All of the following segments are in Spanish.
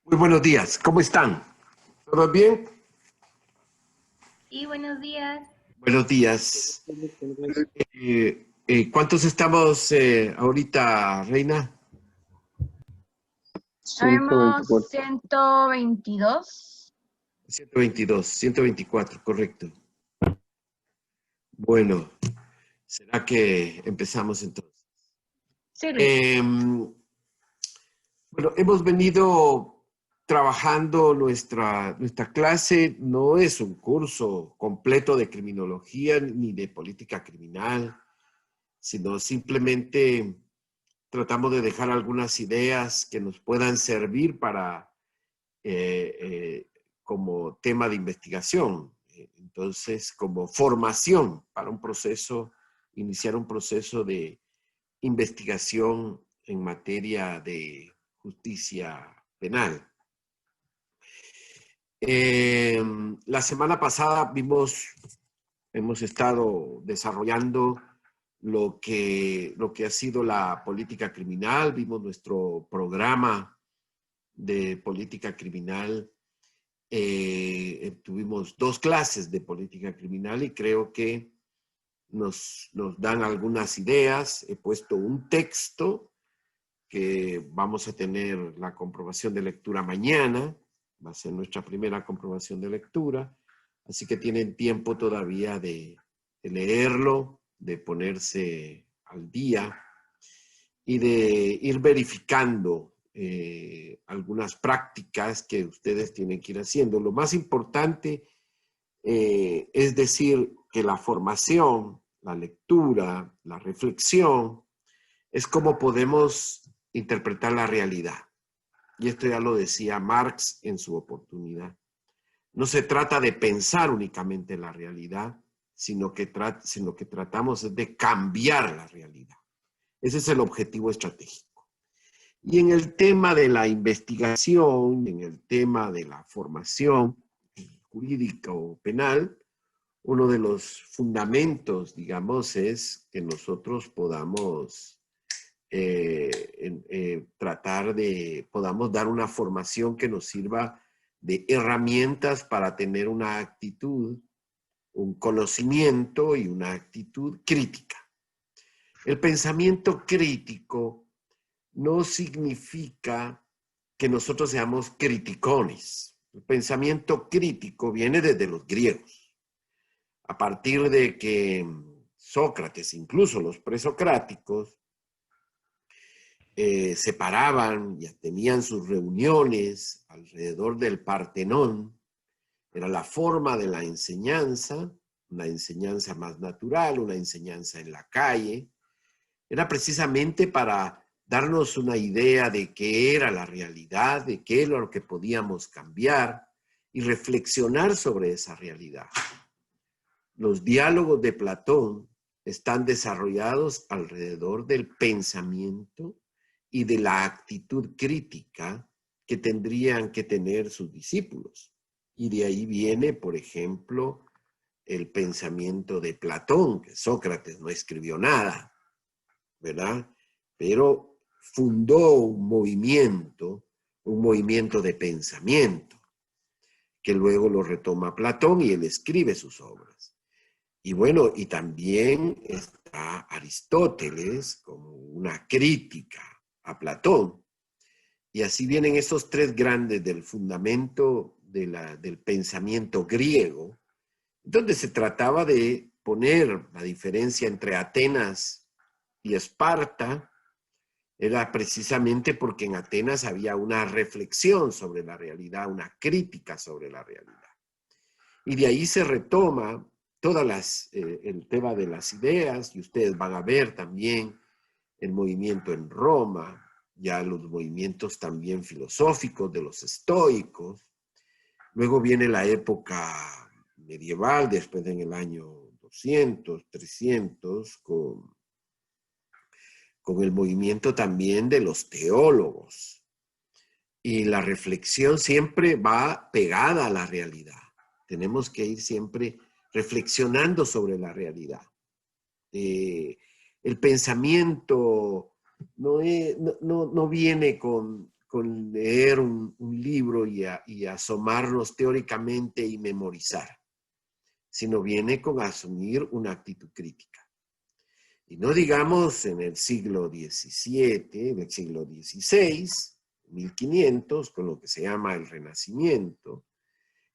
Muy buenos días, ¿cómo están? ¿Todo bien? Sí, buenos días. Buenos días. ¿Cuántos estamos ahorita, Reina? Habemos 124. 122. 122, 124, correcto. Bueno, ¿será que empezamos entonces? Sí, Luis. Bueno, hemos venido trabajando nuestra clase, no es un curso completo de criminología ni de política criminal, sino simplemente tratamos de dejar algunas ideas que nos puedan servir para como tema de investigación. Entonces, como formación para un proceso, iniciar un proceso de investigación en materia de justicia penal. La semana pasada hemos estado desarrollando lo que ha sido la política criminal, vimos nuestro programa de política criminal, tuvimos 2 clases de política criminal y creo que nos dan algunas ideas. He puesto un texto que vamos a tener la comprobación de lectura mañana, va a ser nuestra primera comprobación de lectura, así que tienen tiempo todavía de leerlo, de ponerse al día y de ir verificando algunas prácticas que ustedes tienen que ir haciendo. Lo más importante es decir que la formación, la lectura, la reflexión, es cómo podemos interpretar la realidad. Y esto ya lo decía Marx en su oportunidad. No se trata de pensar únicamente en la realidad, sino que tratamos de cambiar la realidad. Ese es el objetivo estratégico. Y en el tema de la investigación, en el tema de la formación jurídica o penal, uno de los fundamentos, digamos, es que nosotros podamos podamos dar una formación que nos sirva de herramientas para tener una actitud, un conocimiento y una actitud crítica. El pensamiento crítico no significa que nosotros seamos criticones. El pensamiento crítico viene desde los griegos. A partir de que Sócrates, incluso los presocráticos, se paraban y tenían sus reuniones alrededor del Partenón. Era la forma de la enseñanza, una enseñanza más natural, una enseñanza en la calle. Era precisamente para darnos una idea de qué era la realidad, de qué era lo que podíamos cambiar y reflexionar sobre esa realidad. Los diálogos de Platón están desarrollados alrededor del pensamiento y de la actitud crítica que tendrían que tener sus discípulos. Y de ahí viene, por ejemplo, el pensamiento de Platón, que Sócrates no escribió nada, ¿verdad? Pero fundó un movimiento de pensamiento, que luego lo retoma Platón y él escribe sus obras. Y bueno, y también está Aristóteles como una crítica a Platón. Y así vienen esos 3 grandes del fundamento del pensamiento griego, donde se trataba de poner la diferencia entre Atenas y Esparta. Era precisamente porque en Atenas había una reflexión sobre la realidad, una crítica sobre la realidad. Y de ahí se retoma el tema de las ideas, y ustedes van a ver también el movimiento en Roma, ya los movimientos también filosóficos de los estoicos. Luego viene la época medieval, después en el año 200, 300, con el movimiento también de los teólogos. Y la reflexión siempre va pegada a la realidad. Tenemos que ir siempre reflexionando sobre la realidad. El pensamiento no viene con con leer un libro y asomarnos teóricamente y memorizar, sino viene con asumir una actitud crítica. Y no digamos en el siglo XVII, en el siglo XVI, 1500, con lo que se llama el Renacimiento,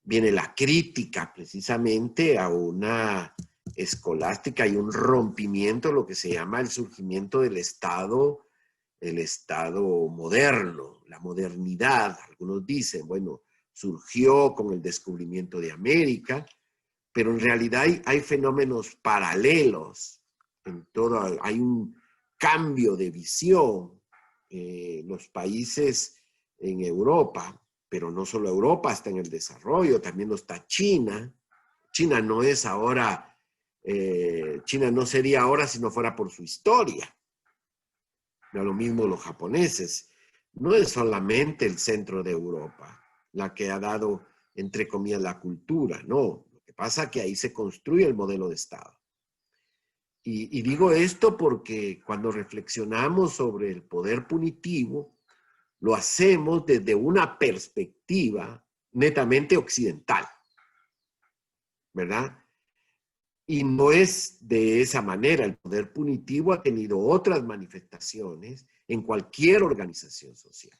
viene la crítica precisamente a una escolástica y un rompimiento, lo que se llama el surgimiento del Estado moderno, la modernidad. Algunos dicen, bueno, surgió con el descubrimiento de América, pero en realidad hay fenómenos paralelos. Hay un cambio de visión. Los países en Europa, pero no solo Europa, está en el desarrollo, también está China. China no es ahora, China no sería ahora si no fuera por su historia. Lo mismo los japoneses. No es solamente el centro de Europa la que ha dado, entre comillas, la cultura, no. Lo que pasa es que ahí se construye el modelo de Estado. Y digo esto porque cuando reflexionamos sobre el poder punitivo, lo hacemos desde una perspectiva netamente occidental, ¿verdad? Y no es de esa manera. El poder punitivo ha tenido otras manifestaciones en cualquier organización social.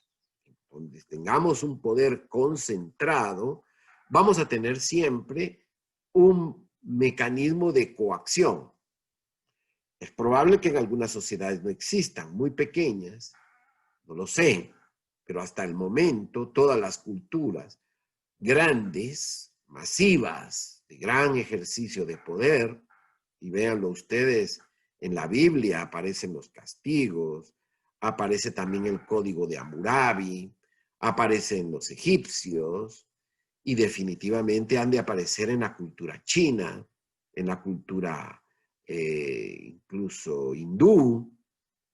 Donde tengamos un poder concentrado, vamos a tener siempre un mecanismo de coacción. Es probable que en algunas sociedades no existan, muy pequeñas, no lo sé, pero hasta el momento todas las culturas grandes, masivas, de gran ejercicio de poder, y véanlo ustedes, en la Biblia aparecen los castigos, aparece también el código de Hammurabi, aparecen los egipcios, y definitivamente han de aparecer en la cultura china, en la cultura incluso hindú,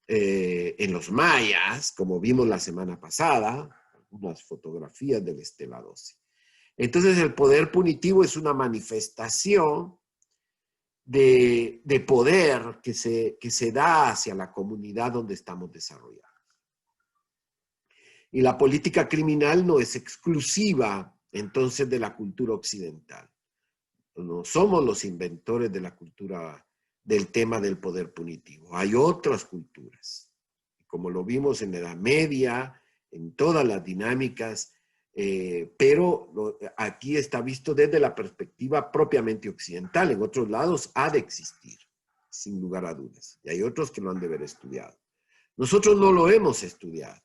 en los mayas, como vimos la semana pasada, unas fotografías del Estela 12. Entonces el poder punitivo es una manifestación de poder que se da hacia la comunidad donde estamos desarrollados. Y la política criminal no es exclusiva entonces de la cultura occidental. No somos los inventores de la cultura, del tema del poder punitivo. Hay otras culturas, como lo vimos en la Edad Media, en todas las dinámicas, pero aquí está visto desde la perspectiva propiamente occidental. En otros lados ha de existir, sin lugar a dudas. Y hay otros que lo han de haber estudiado. Nosotros no lo hemos estudiado.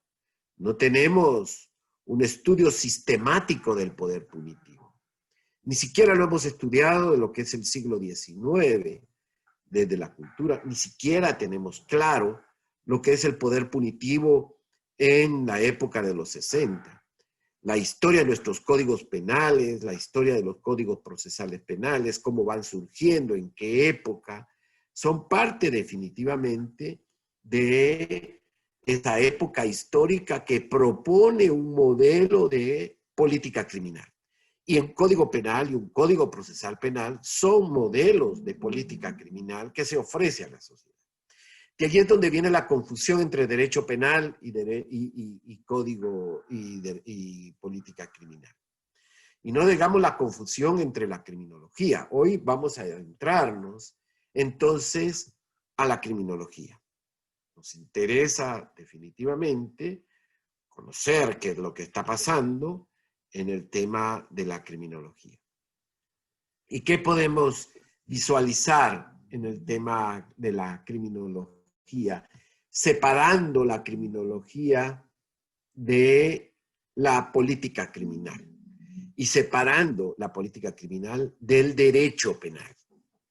No tenemos un estudio sistemático del poder punitivo. Ni siquiera lo hemos estudiado de lo que es el siglo XIX, desde la cultura. Ni siquiera tenemos claro lo que es el poder punitivo en la época de los 60. La historia de nuestros códigos penales, la historia de los códigos procesales penales, cómo van surgiendo, en qué época, son parte definitivamente de esta época histórica que propone un modelo de política criminal. Y un código penal y un código procesal penal son modelos de política criminal que se ofrece a la sociedad. Y aquí es donde viene la confusión entre derecho penal y código y política criminal. Y no digamos la confusión entre la criminología. Hoy vamos a adentrarnos entonces a la criminología. Nos interesa definitivamente conocer qué es lo que está pasando en el tema de la criminología. ¿Y qué podemos visualizar en el tema de la criminología? Separando la criminología de la política criminal y separando la política criminal del derecho penal,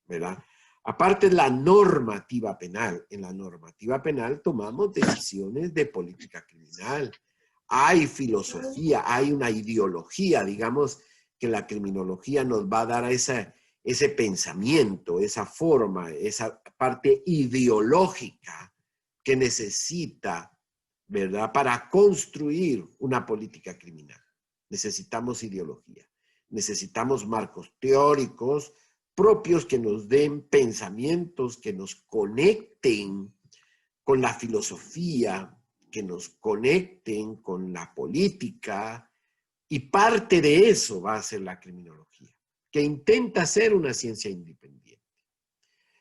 ¿verdad? Aparte de la normativa penal, en la normativa penal tomamos decisiones de política criminal. Hay filosofía, hay una ideología, digamos, que la criminología nos va a dar ese pensamiento, esa forma, esa parte ideológica que necesita, ¿verdad?, para construir una política criminal. Necesitamos ideología, necesitamos marcos teóricos propios que nos den pensamientos, que nos conecten con la filosofía, que nos conecten con la política, y parte de eso va a ser la criminología, que intenta ser una ciencia independiente.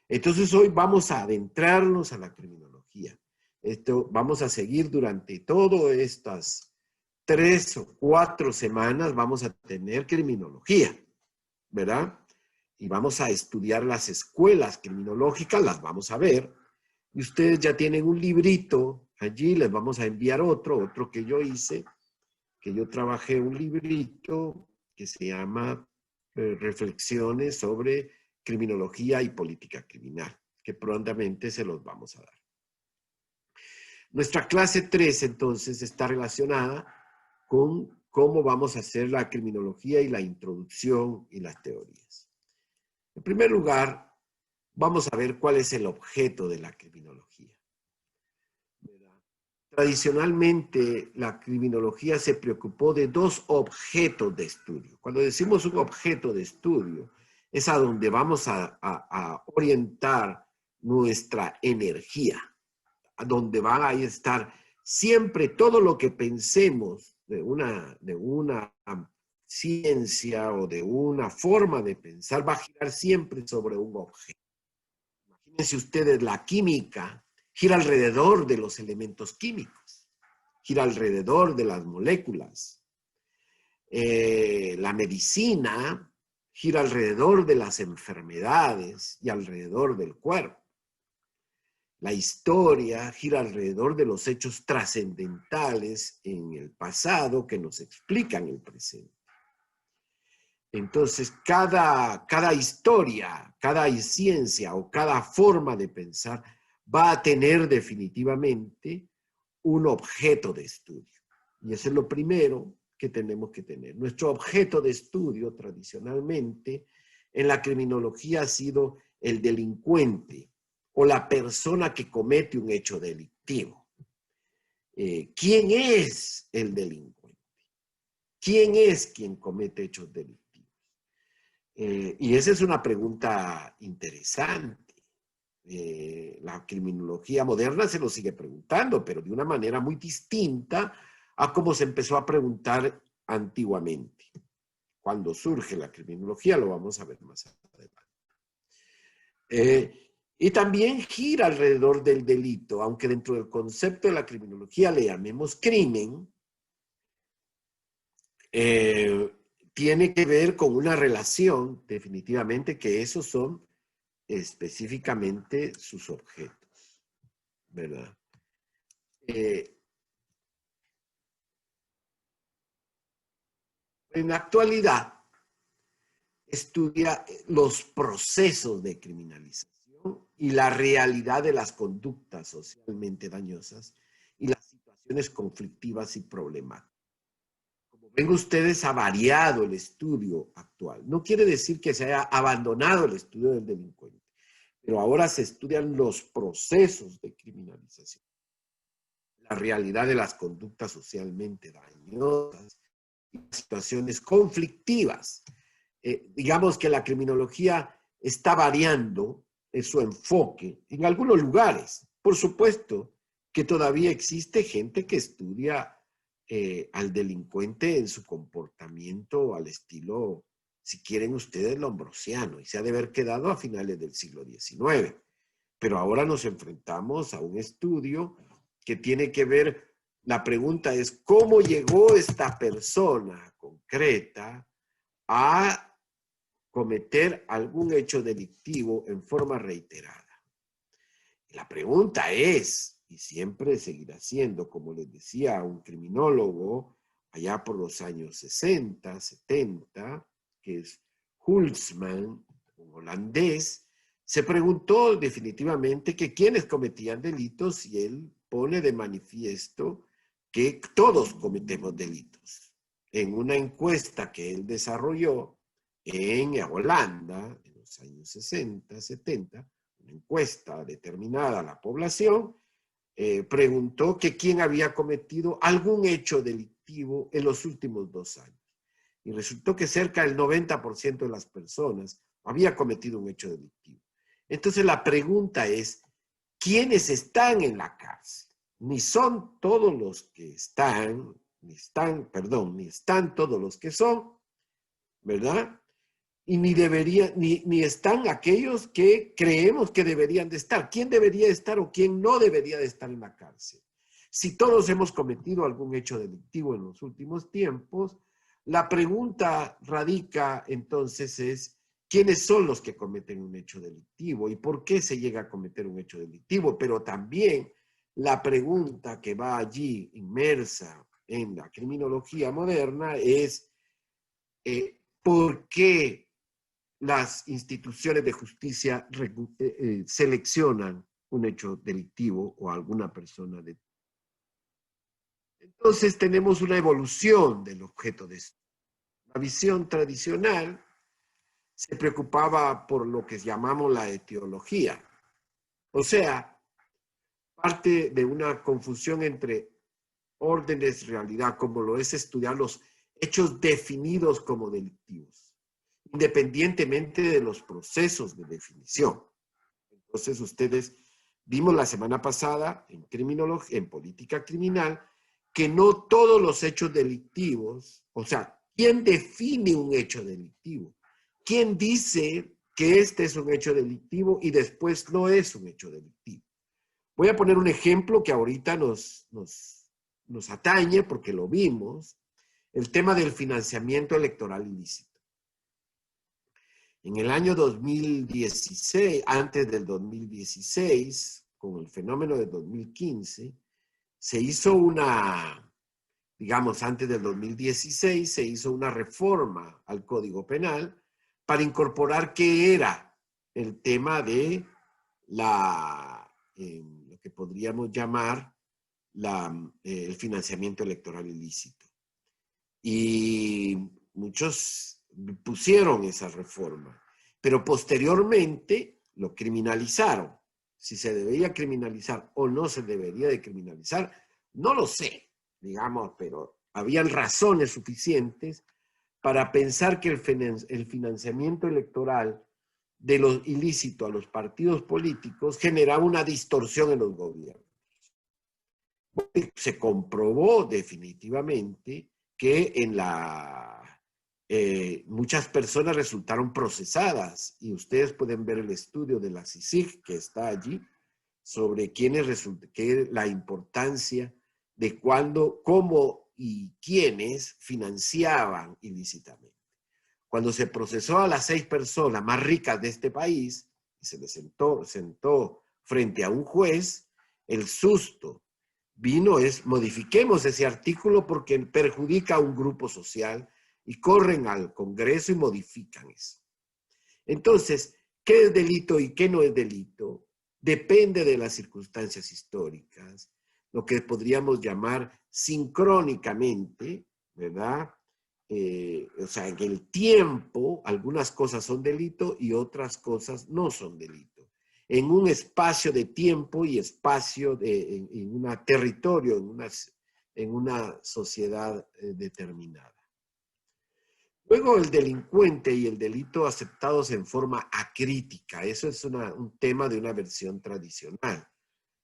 Entonces hoy vamos a adentrarnos a la criminología. Esto vamos a seguir durante todas estas 3 o 4 semanas, vamos a tener criminología, ¿verdad? Y vamos a estudiar las escuelas criminológicas, las vamos a ver. Y ustedes ya tienen un librito allí, les vamos a enviar otro que yo hice, que yo trabajé un librito que se llama Reflexiones sobre criminología y política criminal, que prontamente se los vamos a dar. Nuestra clase 3, entonces, está relacionada con cómo vamos a hacer la criminología y la introducción y las teorías. En primer lugar, vamos a ver cuál es el objeto de la criminología. Tradicionalmente, la criminología se preocupó de 2 objetos de estudio. Cuando decimos un objeto de estudio, es a donde vamos a orientar nuestra energía, a donde va a estar siempre todo lo que pensemos de una ciencia o de una forma de pensar, va a girar siempre sobre un objeto. Imagínense ustedes la química, gira alrededor de los elementos químicos, gira alrededor de las moléculas. La medicina gira alrededor de las enfermedades y alrededor del cuerpo. La historia gira alrededor de los hechos trascendentales en el pasado que nos explican el presente. Entonces, cada historia, cada ciencia o cada forma de pensar va a tener definitivamente un objeto de estudio. Y eso es lo primero que tenemos que tener. Nuestro objeto de estudio tradicionalmente en la criminología ha sido el delincuente o la persona que comete un hecho delictivo. ¿Quién es el delincuente? ¿Quién es quien comete hechos delictivos? Y esa es una pregunta interesante. La criminología moderna se lo sigue preguntando, pero de una manera muy distinta a cómo se empezó a preguntar antiguamente. Cuando surge la criminología, lo vamos a ver más adelante. Y también gira alrededor del delito, aunque dentro del concepto de la criminología le llamemos crimen, tiene que ver con una relación, definitivamente, que esos son específicamente sus objetos, ¿verdad? En la actualidad, estudia los procesos de criminalización y la realidad de las conductas socialmente dañosas y las situaciones conflictivas y problemáticas. Como ven ustedes, ha variado el estudio actual. No quiere decir que se haya abandonado el estudio del delincuente, pero ahora se estudian los procesos de criminalización, la realidad de las conductas socialmente dañosas y las situaciones conflictivas. Digamos que la criminología está variando en su enfoque en algunos lugares. Por supuesto que todavía existe gente que estudia al delincuente en su comportamiento al estilo, si quieren ustedes, lombrosiano, y se ha de haber quedado a finales del siglo XIX. Pero ahora nos enfrentamos a un estudio que tiene que ver, la pregunta es, ¿cómo llegó esta persona concreta a cometer algún hecho delictivo en forma reiterada? La pregunta es, y siempre seguirá siendo, como les decía un criminólogo allá por los años 60, 70, que es Hulsman, un holandés, se preguntó definitivamente que quiénes cometían delitos y él pone de manifiesto que todos cometemos delitos. En una encuesta que él desarrolló en Holanda, en los años 60, 70, una encuesta determinada a la población, preguntó que quién había cometido algún hecho delictivo en los últimos 2 años. Y resultó que cerca del 90% de las personas había cometido un hecho delictivo. Entonces la pregunta es, ¿quiénes están en la cárcel? ni son todos los que están, ni están todos los que son, ¿verdad? Y ni están aquellos que creemos que deberían de estar. ¿Quién debería estar o quién no debería de estar en la cárcel? Si todos hemos cometido algún hecho delictivo en los últimos tiempos, la pregunta radica entonces es, ¿quiénes son los que cometen un hecho delictivo y por qué se llega a cometer un hecho delictivo? Pero también la pregunta que va allí inmersa en la criminología moderna es ¿por qué las instituciones de justicia seleccionan un hecho delictivo o alguna persona de... Entonces tenemos una evolución del objeto de estudio. La visión tradicional se preocupaba por lo que llamamos la etiología. O sea, parte de una confusión entre órdenes, realidad, como lo es estudiar los hechos definidos como delictivos, independientemente de los procesos de definición. Entonces, ustedes vimos la semana pasada en criminología, en política criminal, que no todos los hechos delictivos, o sea, ¿quién define un hecho delictivo? ¿Quién dice que este es un hecho delictivo y después no es un hecho delictivo? Voy a poner un ejemplo que ahorita nos atañe porque lo vimos, el tema del financiamiento electoral ilícito. En el año 2016, antes del 2016, con el fenómeno del 2015, se hizo antes del 2016, se hizo una reforma al Código Penal para incorporar qué era el tema de lo que podríamos llamar el financiamiento electoral ilícito. Y muchos pusieron esa reforma, pero posteriormente lo criminalizaron. Si se debería criminalizar o no se debería de criminalizar, no lo sé, pero habían razones suficientes para pensar que el financiamiento electoral de lo ilícito a los partidos políticos generaba una distorsión en los gobiernos. Se comprobó definitivamente que muchas personas resultaron procesadas y ustedes pueden ver el estudio de la CICIG que está allí sobre la importancia de cuándo, cómo y quiénes financiaban ilícitamente. Cuando se procesó a las 6 personas más ricas de este país y se les sentó frente a un juez, el susto modifiquemos ese artículo porque perjudica a un grupo social y corren al Congreso y modifican eso. Entonces, ¿qué es delito y qué no es delito? Depende de las circunstancias históricas, lo que podríamos llamar sincrónicamente, ¿verdad? O sea, en el tiempo, algunas cosas son delito y otras cosas no son delito. En un espacio de tiempo y espacio, en un territorio, en una sociedad determinada. Luego el delincuente y el delito aceptados en forma acrítica. Eso es un tema de una versión tradicional.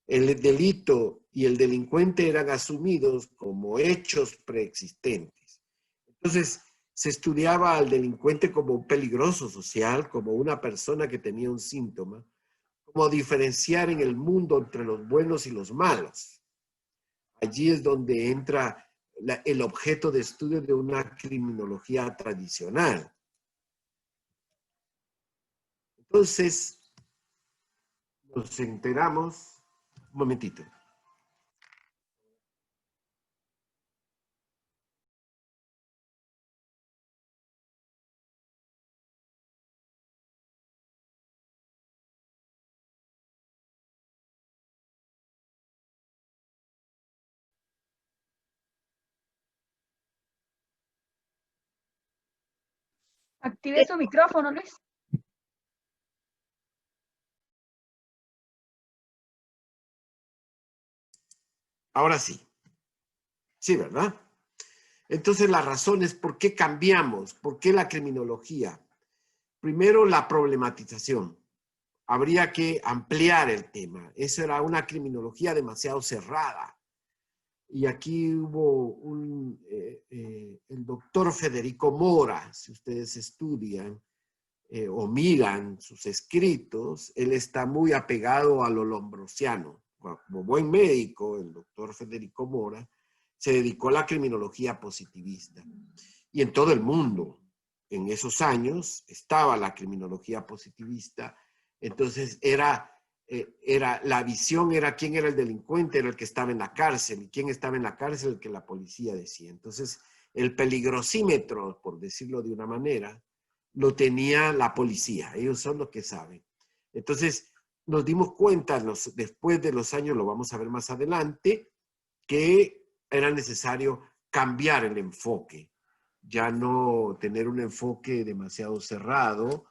El delito y el delincuente eran asumidos como hechos preexistentes. Entonces, se estudiaba al delincuente como un peligroso social, como una persona que tenía un síntoma, como diferenciar en el mundo entre los buenos y los malos. Allí es donde entra el objeto de estudio de una criminología tradicional. Entonces, nos enteramos, un momentito. Active su micrófono, Luis. Ahora sí. Sí, ¿verdad? Entonces, las razones por qué cambiamos, por qué la criminología. Primero, la problematización. habría que ampliar el tema. Eso era una criminología demasiado cerrada. Y aquí hubo el doctor Federico Mora, si ustedes estudian o miran sus escritos, él está muy apegado a lo lombrosiano. Como buen médico, el doctor Federico Mora se dedicó a la criminología positivista. Y en todo el mundo, en esos años, estaba la criminología positivista. Entonces la visión era quién era el delincuente, era el que estaba en la cárcel, y quién estaba en la cárcel, el que la policía decía. Entonces, el peligrosímetro, por decirlo de una manera, lo tenía la policía. Ellos son los que saben. Entonces, nos dimos cuenta, después de los años, lo vamos a ver más adelante, que era necesario cambiar el enfoque, ya no tener un enfoque demasiado cerrado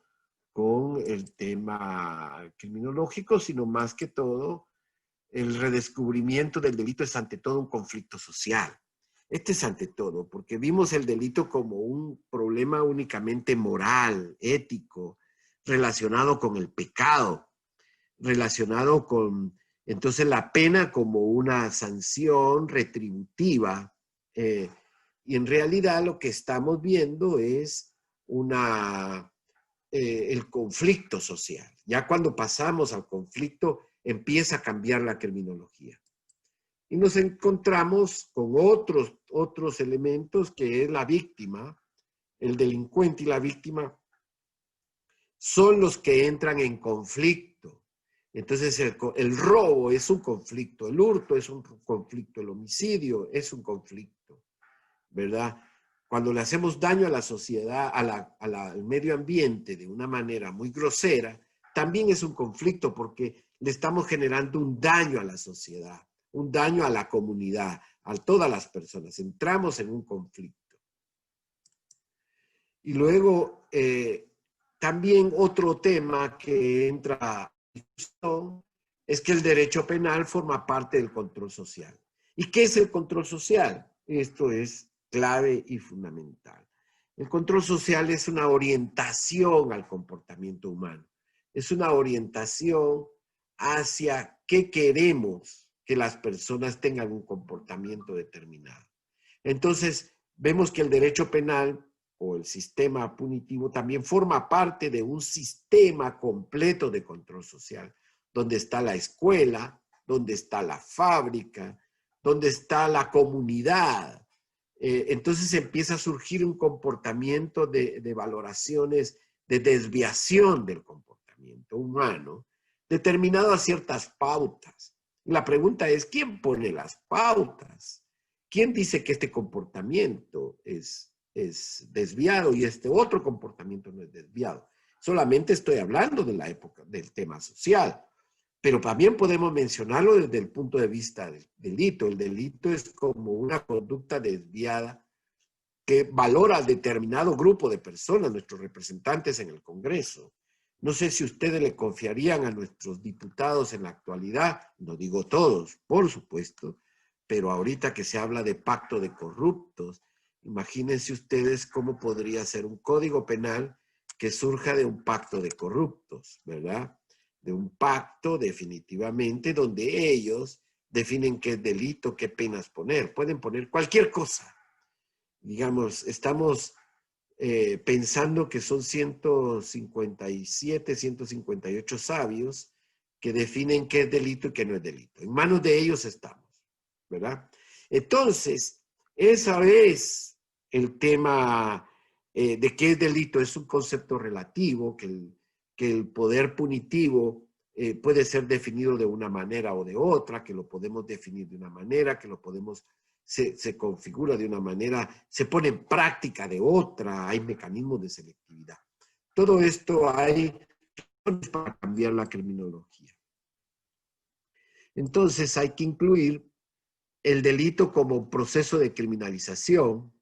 con el tema criminológico, sino más que todo, el redescubrimiento del delito es ante todo un conflicto social. Este es ante todo, porque vimos el delito como un problema únicamente moral, ético, relacionado con el pecado, relacionado con, entonces, la pena como una sanción retributiva. Y en realidad lo que estamos viendo es el conflicto social. Ya cuando pasamos al conflicto, empieza a cambiar la criminología. Y nos encontramos con otros elementos que es la víctima, el delincuente y la víctima son los que entran en conflicto. Entonces el robo es un conflicto, el hurto es un conflicto, el homicidio es un conflicto, ¿verdad? Cuando le hacemos daño a la sociedad, al medio ambiente de una manera muy grosera, también es un conflicto porque le estamos generando un daño a la sociedad, un daño a la comunidad, a todas las personas. Entramos en un conflicto. Y luego, también otro tema que entra a discusión es que el derecho penal forma parte del control social. ¿Y qué es el control social? Esto es clave y fundamental. El control social es una orientación al comportamiento humano. Es una orientación hacia qué queremos que las personas tengan un comportamiento determinado. Entonces, vemos que el derecho penal o el sistema punitivo también forma parte de un sistema completo de control social, donde está la escuela, donde está la fábrica, donde está la comunidad. Entonces empieza a surgir un comportamiento de valoraciones de desviación del comportamiento humano, determinado a ciertas pautas. La pregunta es, ¿quién pone las pautas? ¿Quién dice que este comportamiento es desviado y este otro comportamiento no es desviado? Solamente estoy hablando de la época del tema social, pero también podemos mencionarlo desde el punto de vista del delito. El delito es como una conducta desviada que valora a determinado grupo de personas, nuestros representantes en el Congreso. No sé si ustedes le confiarían a nuestros diputados en la actualidad, no digo todos, por supuesto, pero ahorita que se habla de pacto de corruptos, imagínense ustedes cómo podría ser un código penal que surja de un pacto de corruptos, ¿verdad? De un pacto definitivamente donde ellos definen qué delito, qué penas poner. Pueden poner cualquier cosa. Digamos, estamos pensando que son 157, 158 sabios que definen qué es delito y qué no es delito. En manos de ellos estamos, ¿verdad? Entonces, esa es el tema de qué es delito. Es un concepto relativo, que el poder punitivo puede ser definido de una manera o de otra, que lo podemos definir de una manera, que lo podemos, se configura de una manera, se pone en práctica de otra, hay mecanismos de selectividad. Todo esto hay para cambiar la criminología. Entonces hay que incluir el delito como proceso de criminalización,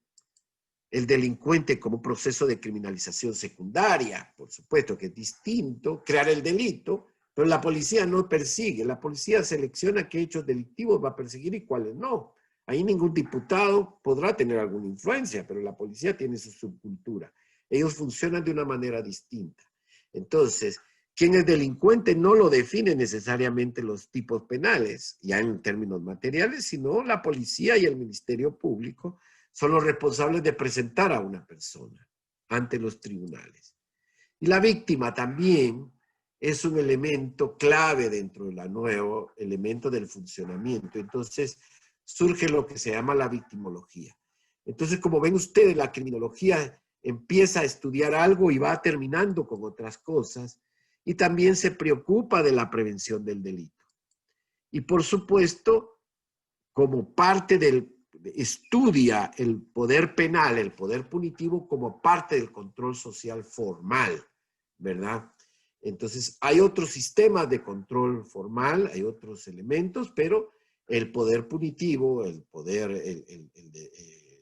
el delincuente como proceso de criminalización secundaria, por supuesto que es distinto, crear el delito, pero la policía no persigue, la policía selecciona qué hechos delictivos va a perseguir y cuáles no. Ahí ningún diputado podrá tener alguna influencia, pero la policía tiene su subcultura. Ellos funcionan de una manera distinta. Entonces, quién es delincuente no lo define necesariamente los tipos penales, ya en términos materiales, sino la policía y el Ministerio Público son los responsables de presentar a una persona ante los tribunales. Y la víctima también es un elemento clave dentro del nuevo elemento del funcionamiento. Entonces surge lo que se llama la victimología. Entonces, como ven ustedes, la criminología empieza a estudiar algo y va terminando con otras cosas, y también se preocupa de la prevención del delito. Y por supuesto, como parte del, estudia el poder penal, el poder punitivo como parte del control social formal, ¿verdad? Entonces, hay otros sistemas de control formal, hay otros elementos, pero el poder punitivo, el poder, el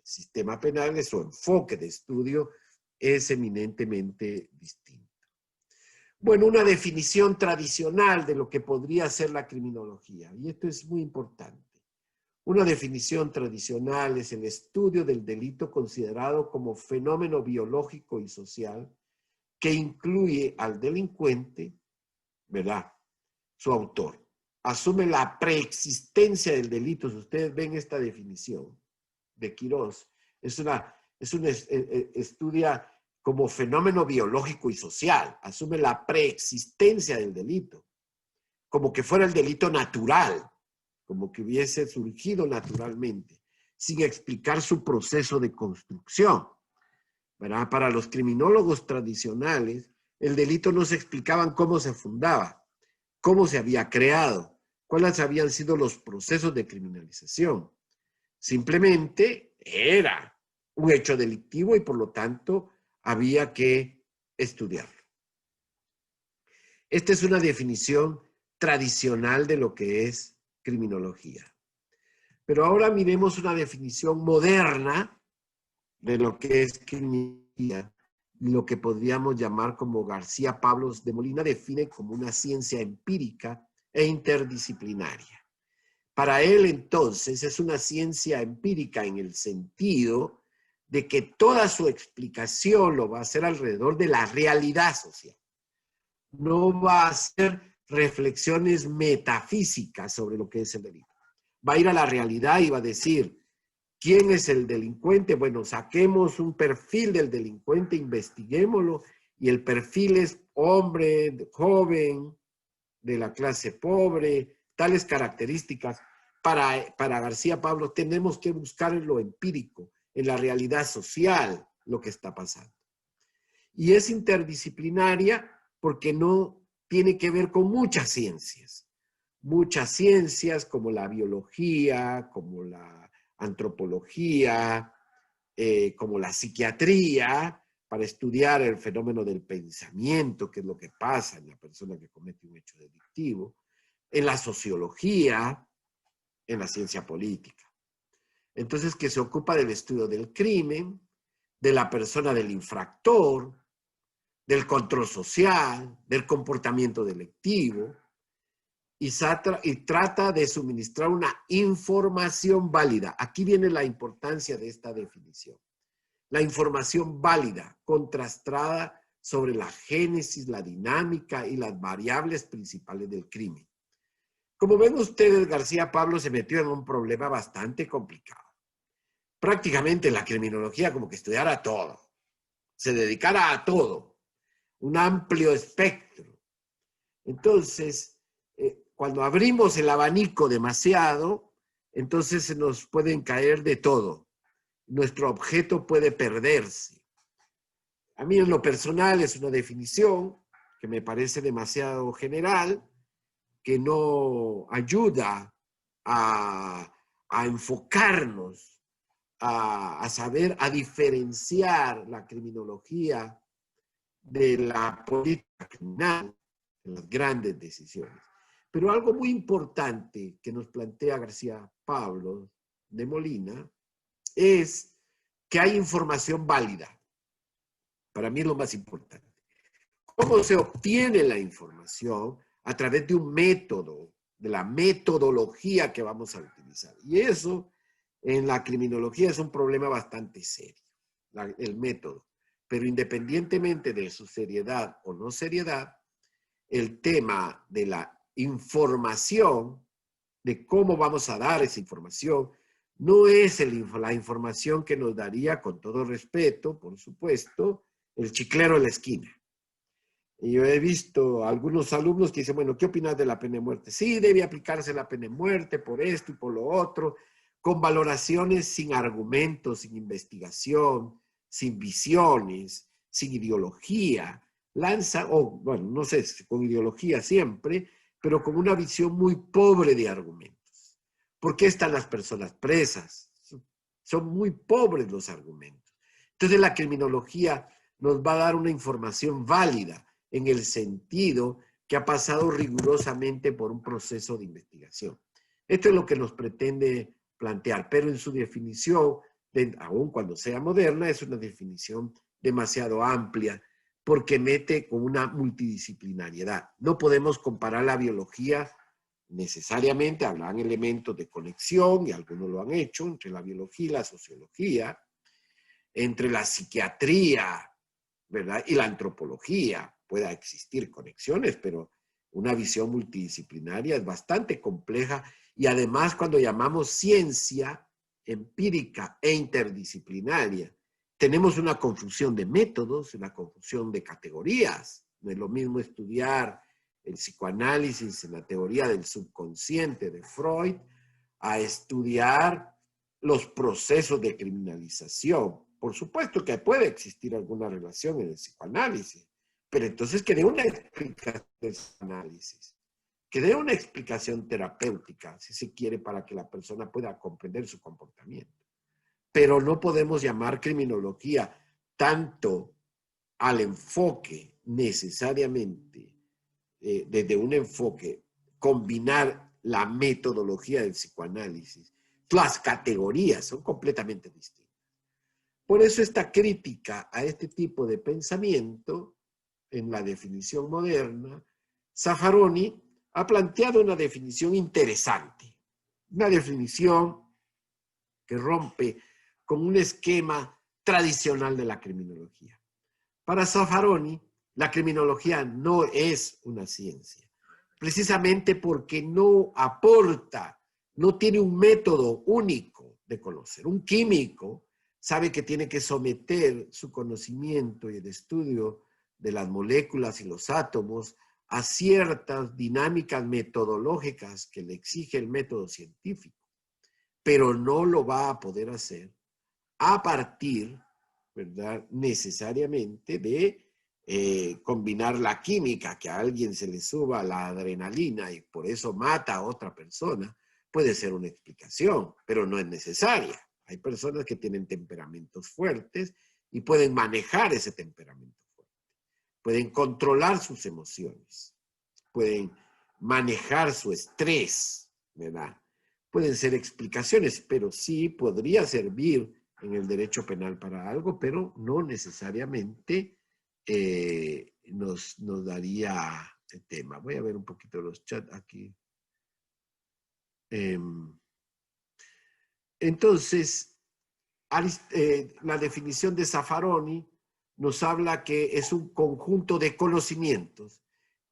sistema penal, su enfoque de estudio es eminentemente distinto. Bueno, una definición tradicional de lo que podría ser la criminología, y esto es muy importante. Una definición tradicional es el estudio del delito considerado como fenómeno biológico y social que incluye al delincuente, ¿verdad? Su autor. Asume la preexistencia del delito. Si ustedes ven esta definición de Quirós, estudia como fenómeno biológico y social. Asume la preexistencia del delito, como que fuera el delito natural, como que hubiese surgido naturalmente, sin explicar su proceso de construcción, ¿verdad? Para los criminólogos tradicionales, el delito no se explicaban cómo se fundaba, cómo se había creado, cuáles habían sido los procesos de criminalización. Simplemente era un hecho delictivo y por lo tanto había que estudiarlo. Esta es una definición tradicional de lo que es criminología. Pero ahora miremos una definición moderna de lo que es criminología, lo que podríamos llamar como García Pablos de Molina define como una ciencia empírica e interdisciplinaria. Para él, entonces, es una ciencia empírica en el sentido de que toda su explicación lo va a hacer alrededor de la realidad social. No va a hacer reflexiones metafísicas sobre lo que es el delito. Va a ir a la realidad y va a decir, ¿quién es el delincuente? Bueno, saquemos un perfil del delincuente, investiguémoslo, y el perfil es hombre, joven, de la clase pobre, tales características. Para García Pablo tenemos que buscar en lo empírico, en la realidad social, lo que está pasando. Y es interdisciplinaria porque no tiene que ver con muchas ciencias como la biología, como la antropología, como la psiquiatría, para estudiar el fenómeno del pensamiento, que es lo que pasa en la persona que comete un hecho delictivo, en la sociología, en la ciencia política. Entonces, que se ocupa del estudio del crimen, de la persona del infractor, del control social, del comportamiento delictivo, y trata de suministrar una información válida. Aquí viene la importancia de esta definición. La información válida, contrastada sobre la génesis, la dinámica y las variables principales del crimen. Como ven ustedes, García Pablo se metió en un problema bastante complicado. Prácticamente la criminología como que estudiara todo, se dedicara a todo, un amplio espectro. Entonces, cuando abrimos el abanico demasiado, entonces se nos pueden caer de todo. Nuestro objeto puede perderse. A mí en lo personal es una definición que me parece demasiado general, que no ayuda a enfocarnos, a saber, a diferenciar la criminología de la política criminal en las grandes decisiones. Pero algo muy importante que nos plantea García Pablos de Molina es que hay información válida. Para mí es lo más importante. ¿Cómo se obtiene la información? A través de un método, de la metodología que vamos a utilizar. Y eso en la criminología es un problema bastante serio, el método. Pero independientemente de su seriedad o no seriedad, el tema de la información, de cómo vamos a dar esa información, no es la información que nos daría, con todo respeto, por supuesto, el chiclero en la esquina. Y yo he visto algunos alumnos que dicen, bueno, ¿qué opinas de la pena de muerte? Sí, debe aplicarse la pena de muerte por esto y por lo otro, con valoraciones sin argumentos, sin investigación, sin visiones, sin ideología. Lanza, bueno, no sé, con ideología siempre, pero con una visión muy pobre de argumentos. ¿Por qué están las personas presas? Son muy pobres los argumentos. Entonces la criminología nos va a dar una información válida en el sentido que ha pasado rigurosamente por un proceso de investigación. Esto es lo que nos pretende plantear, pero en su definición, aun cuando sea moderna, es una definición demasiado amplia porque mete con una multidisciplinariedad. No podemos comparar la biología necesariamente, habrán elementos de conexión, y algunos lo han hecho, entre la biología y la sociología, entre la psiquiatría, ¿verdad? Y la antropología. Pueda existir conexiones, pero una visión multidisciplinaria es bastante compleja, y además cuando llamamos ciencia empírica e interdisciplinaria, tenemos una confusión de métodos, una confusión de categorías. No es lo mismo estudiar el psicoanálisis en la teoría del subconsciente de Freud a estudiar los procesos de criminalización. Por supuesto que puede existir alguna relación en el psicoanálisis, pero entonces que dé una explicación del psicoanálisis, que dé una explicación terapéutica, si se quiere, para que la persona pueda comprender su comportamiento. Pero no podemos llamar criminología tanto al enfoque necesariamente, desde un enfoque, combinar la metodología del psicoanálisis. Las categorías son completamente distintas. Por eso esta crítica a este tipo de pensamiento, en la definición moderna, Zaffaroni ha planteado una definición interesante, una definición que rompe con un esquema tradicional de la criminología. Para Zaffaroni, la criminología no es una ciencia, precisamente porque no aporta, no tiene un método único de conocer. Un químico sabe que tiene que someter su conocimiento y el estudio de las moléculas y los átomos a ciertas dinámicas metodológicas que le exige el método científico, pero no lo va a poder hacer a partir, ¿verdad?, necesariamente de combinar la química, que a alguien se le suba la adrenalina y por eso mata a otra persona. Puede ser una explicación, pero no es necesaria. Hay personas que tienen temperamentos fuertes y pueden manejar ese temperamento fuerte. Pueden controlar sus emociones. Pueden manejar su estrés, ¿verdad? Pueden ser explicaciones, pero sí podría servir en el derecho penal para algo, pero no necesariamente nos daría el tema. Voy a ver un poquito los chats aquí. Entonces, la definición de Zaffaroni nos habla que es un conjunto de conocimientos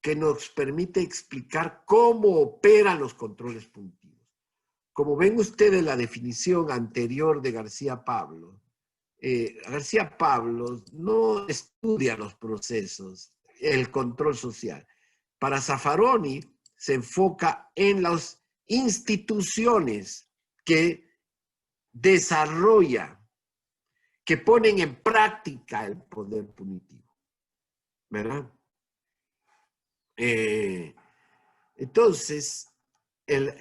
que nos permite explicar cómo operan los controles punitivos. Como ven ustedes la definición anterior de García Pablo, García Pablo no estudia los procesos, el control social. Para Zaffaroni se enfoca en las instituciones que desarrollan, que ponen en práctica el poder punitivo, ¿verdad? Entonces,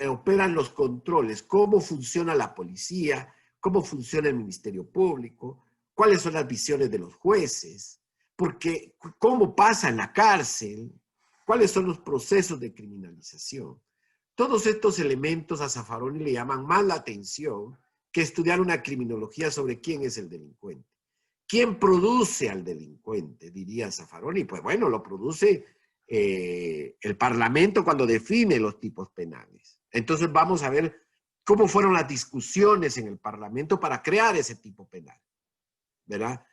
operan los controles, cómo funciona la policía, cómo funciona el Ministerio Público, cuáles son las visiones de los jueces, porque cómo pasa en la cárcel, cuáles son los procesos de criminalización. Todos estos elementos a Zaffaroni le llaman más la atención que estudiar una criminología sobre quién es el delincuente. ¿Quién produce al delincuente? Diría Zaffaroni. Pues bueno, lo produce el Parlamento cuando define los tipos penales. Entonces vamos a ver cómo fueron las discusiones en el Parlamento para crear ese tipo penal, ¿verdad?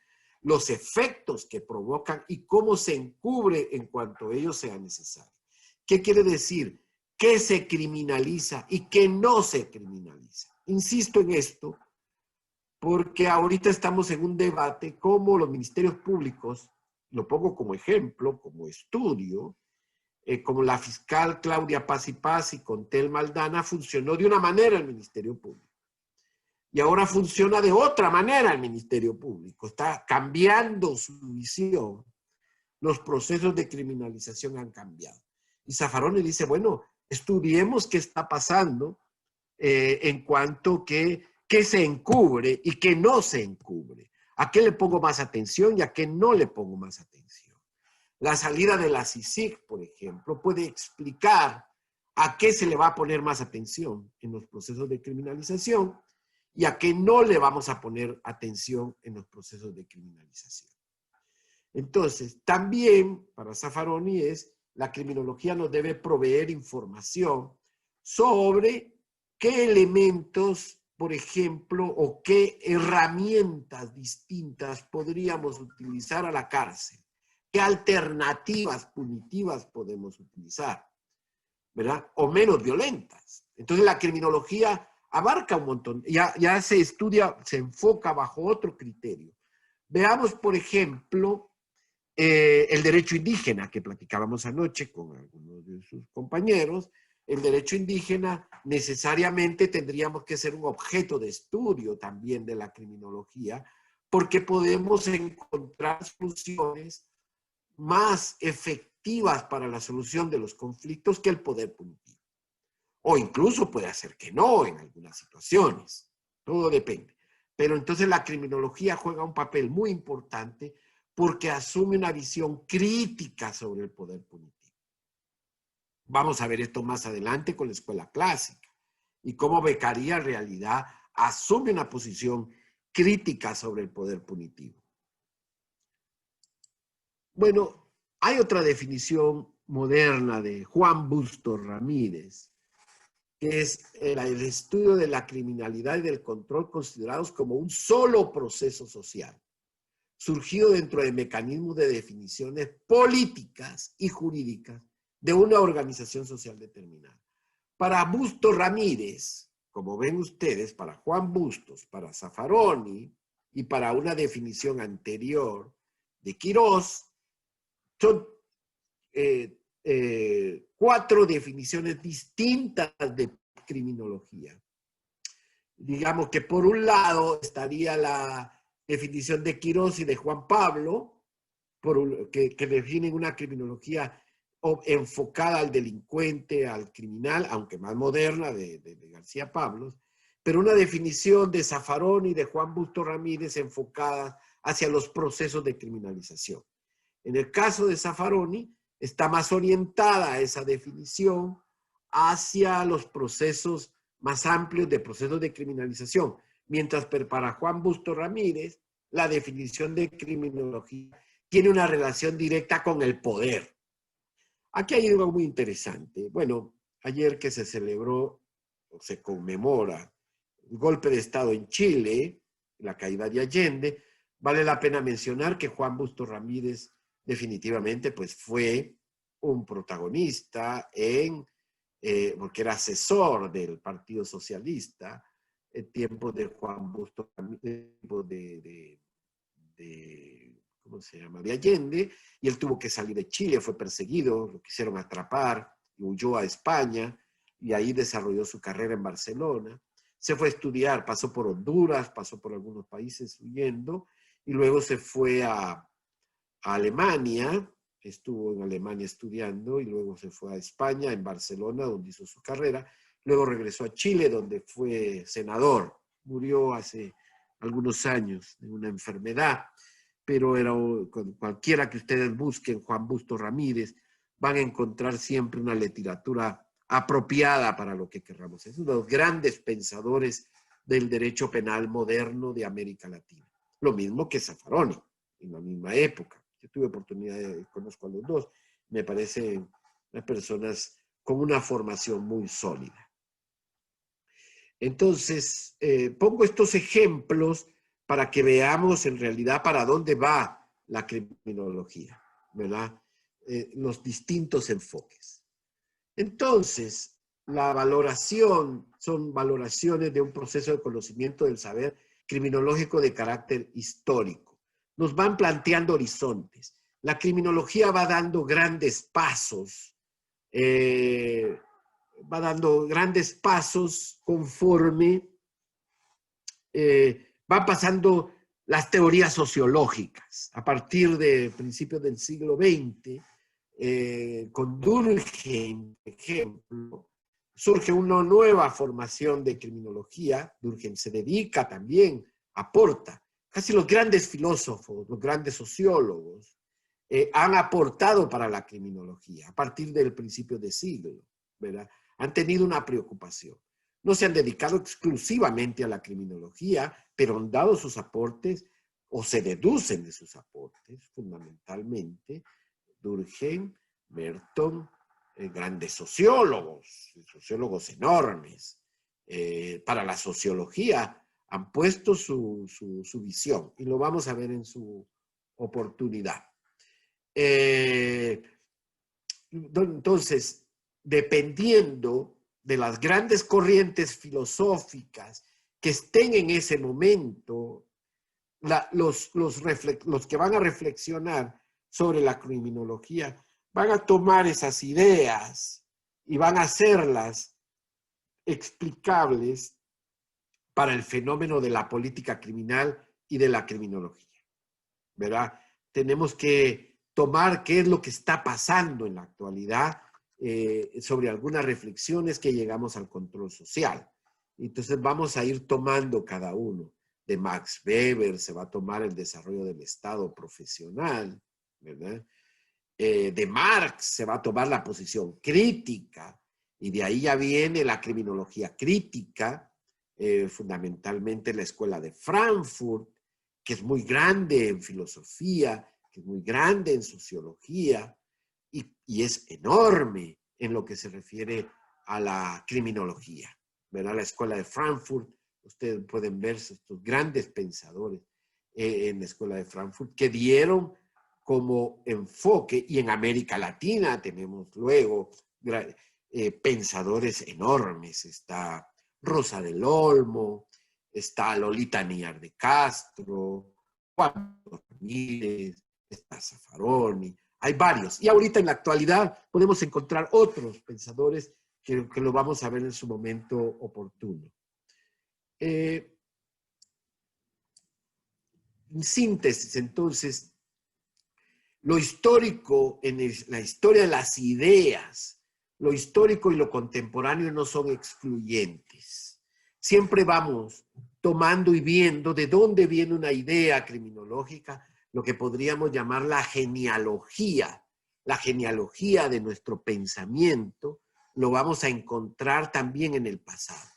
los efectos que provocan y cómo se encubre en cuanto ello sea necesario. ¿Qué quiere decir? ¿Qué se criminaliza y qué no se criminaliza? Insisto en esto porque ahorita estamos en un debate cómo los ministerios públicos, lo pongo como ejemplo, como estudio, como la fiscal Claudia Paz y Paz y con Tel Maldana, funcionó de una manera el Ministerio Público. Y ahora funciona de otra manera el Ministerio Público. Está cambiando su visión. Los procesos de criminalización han cambiado. Y Zaffaroni dice, bueno, estudiemos qué está pasando en cuanto que qué se encubre y qué no se encubre. ¿A qué le pongo más atención y a qué no le pongo más atención? La salida de la CICIG, por ejemplo, puede explicar a qué se le va a poner más atención en los procesos de criminalización y a qué no le vamos a poner atención en los procesos de criminalización. Entonces, también para Zaffaroni la criminología nos debe proveer información sobre qué elementos, por ejemplo, o qué herramientas distintas podríamos utilizar a la cárcel, qué alternativas punitivas podemos utilizar, ¿verdad? O menos violentas. Entonces la criminología abarca un montón, ya se estudia, se enfoca bajo otro criterio. Veamos, por ejemplo, el derecho indígena que platicábamos anoche con algunos de sus compañeros. El derecho indígena necesariamente tendríamos que ser un objeto de estudio también de la criminología, porque podemos encontrar soluciones más efectivas para la solución de los conflictos que el poder punitivo. O incluso puede hacer que no en algunas situaciones. Todo depende. Pero entonces la criminología juega un papel muy importante porque asume una visión crítica sobre el poder punitivo. Vamos a ver esto más adelante con la escuela clásica y cómo Beccaria en realidad asume una posición crítica sobre el poder punitivo. Bueno, hay otra definición moderna de Juan Bustos Ramírez, que es el estudio de la criminalidad y del control considerados como un solo proceso social, surgido dentro de mecanismos de definiciones políticas y jurídicas de una organización social determinada. Para Bustos Ramírez, como ven ustedes, para Juan Bustos, para Zaffaroni y para una definición anterior de Quirós, son cuatro definiciones distintas de criminología. Digamos que por un lado estaría la definición de Quirós y de Juan Pablo, que definen una criminología enfocada al delincuente, al criminal, aunque más moderna, de García Pablos, pero una definición de Zaffaroni y de Juan Bustos Ramírez enfocada hacia los procesos de criminalización. En el caso de Zaffaroni, está más orientada esa definición hacia los procesos más amplios de procesos de criminalización, mientras para Juan Bustos Ramírez, la definición de criminología tiene una relación directa con el poder. Aquí hay algo muy interesante. Bueno, ayer que se celebró, o se conmemora, el golpe de Estado en Chile, la caída de Allende, vale la pena mencionar que Juan Bustos Ramírez definitivamente pues fue un protagonista porque era asesor del Partido Socialista en tiempos de Juan Bustos Ramírez, ¿cómo se llama?, de Allende, y él tuvo que salir de Chile, fue perseguido, lo quisieron atrapar, huyó a España, y ahí desarrolló su carrera en Barcelona. Se fue a estudiar, pasó por Honduras, pasó por algunos países huyendo, y luego se fue a Alemania, estuvo en Alemania estudiando, y luego se fue a España, en Barcelona, donde hizo su carrera. Luego regresó a Chile, donde fue senador. Murió hace algunos años de una enfermedad, pero era cualquiera que ustedes busquen, Juan Bustos Ramírez, van a encontrar siempre una literatura apropiada para lo que querramos. Es uno de los grandes pensadores del derecho penal moderno de América Latina. Lo mismo que Zaffaroni, en la misma época. Yo tuve oportunidad conozco a los dos. Me parecen personas con una formación muy sólida. Entonces, pongo estos ejemplos para que veamos en realidad para dónde va la criminología, ¿verdad? Los distintos enfoques. Entonces, la valoración son valoraciones de un proceso de conocimiento del saber criminológico de carácter histórico. Nos van planteando horizontes. La criminología va dando grandes pasos, conforme van pasando las teorías sociológicas. A partir de principios del siglo XX, con Durkheim, por ejemplo, surge una nueva formación de criminología. Durkheim se dedica también, aporta. Casi los grandes filósofos, los grandes sociólogos, han aportado para la criminología a partir del principio de siglo, ¿verdad? Han tenido una preocupación. No se han dedicado exclusivamente a la criminología, pero han dado sus aportes o se deducen de sus aportes, fundamentalmente, Durkheim, Merton, grandes sociólogos enormes. Para la sociología han puesto su visión y lo vamos a ver en su oportunidad. Entonces, dependiendo de las grandes corrientes filosóficas que estén en ese momento, los que van a reflexionar sobre la criminología van a tomar esas ideas y van a hacerlas explicables para el fenómeno de la política criminal y de la criminología, ¿verdad? Tenemos que tomar qué es lo que está pasando en la actualidad sobre algunas reflexiones que llegamos al control social. Entonces vamos a ir tomando cada uno. De Max Weber se va a tomar el desarrollo del Estado profesional, ¿verdad? De Marx se va a tomar la posición crítica, y de ahí ya viene la criminología crítica, fundamentalmente la escuela de Frankfurt, que es muy grande en filosofía, que es muy grande en sociología, y es enorme en lo que se refiere a la criminología, ¿verdad? La escuela de Frankfurt, ustedes pueden ver estos grandes pensadores en la escuela de Frankfurt que dieron como enfoque, y en América Latina tenemos luego pensadores enormes. Está Rosa del Olmo, está Lolita Níjar de Castro, Juan Ramírez, está Zaffaroni, hay varios. Y ahorita en la actualidad podemos encontrar otros pensadores que lo vamos a ver en su momento oportuno. En síntesis, entonces, lo histórico en la historia de las ideas, lo histórico y lo contemporáneo no son excluyentes. Siempre vamos tomando y viendo de dónde viene una idea criminológica, lo que podríamos llamar la genealogía de nuestro pensamiento, lo vamos a encontrar también en el pasado.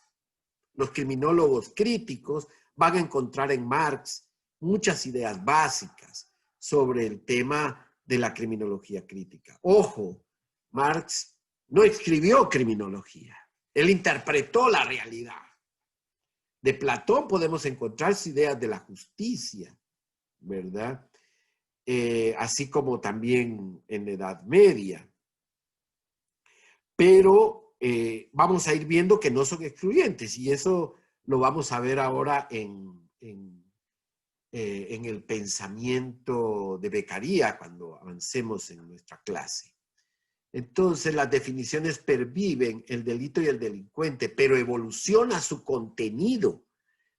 Los criminólogos críticos van a encontrar en Marx muchas ideas básicas sobre el tema de la criminología crítica. Ojo, Marx no escribió criminología, él interpretó la realidad. De Platón podemos encontrar ideas de la justicia, ¿verdad? Así como también en la Edad Media. Pero vamos a ir viendo que no son excluyentes, y eso lo vamos a ver ahora en el pensamiento de Beccaria cuando avancemos en nuestra clase. Entonces, las definiciones perviven el delito y el delincuente, pero evoluciona su contenido.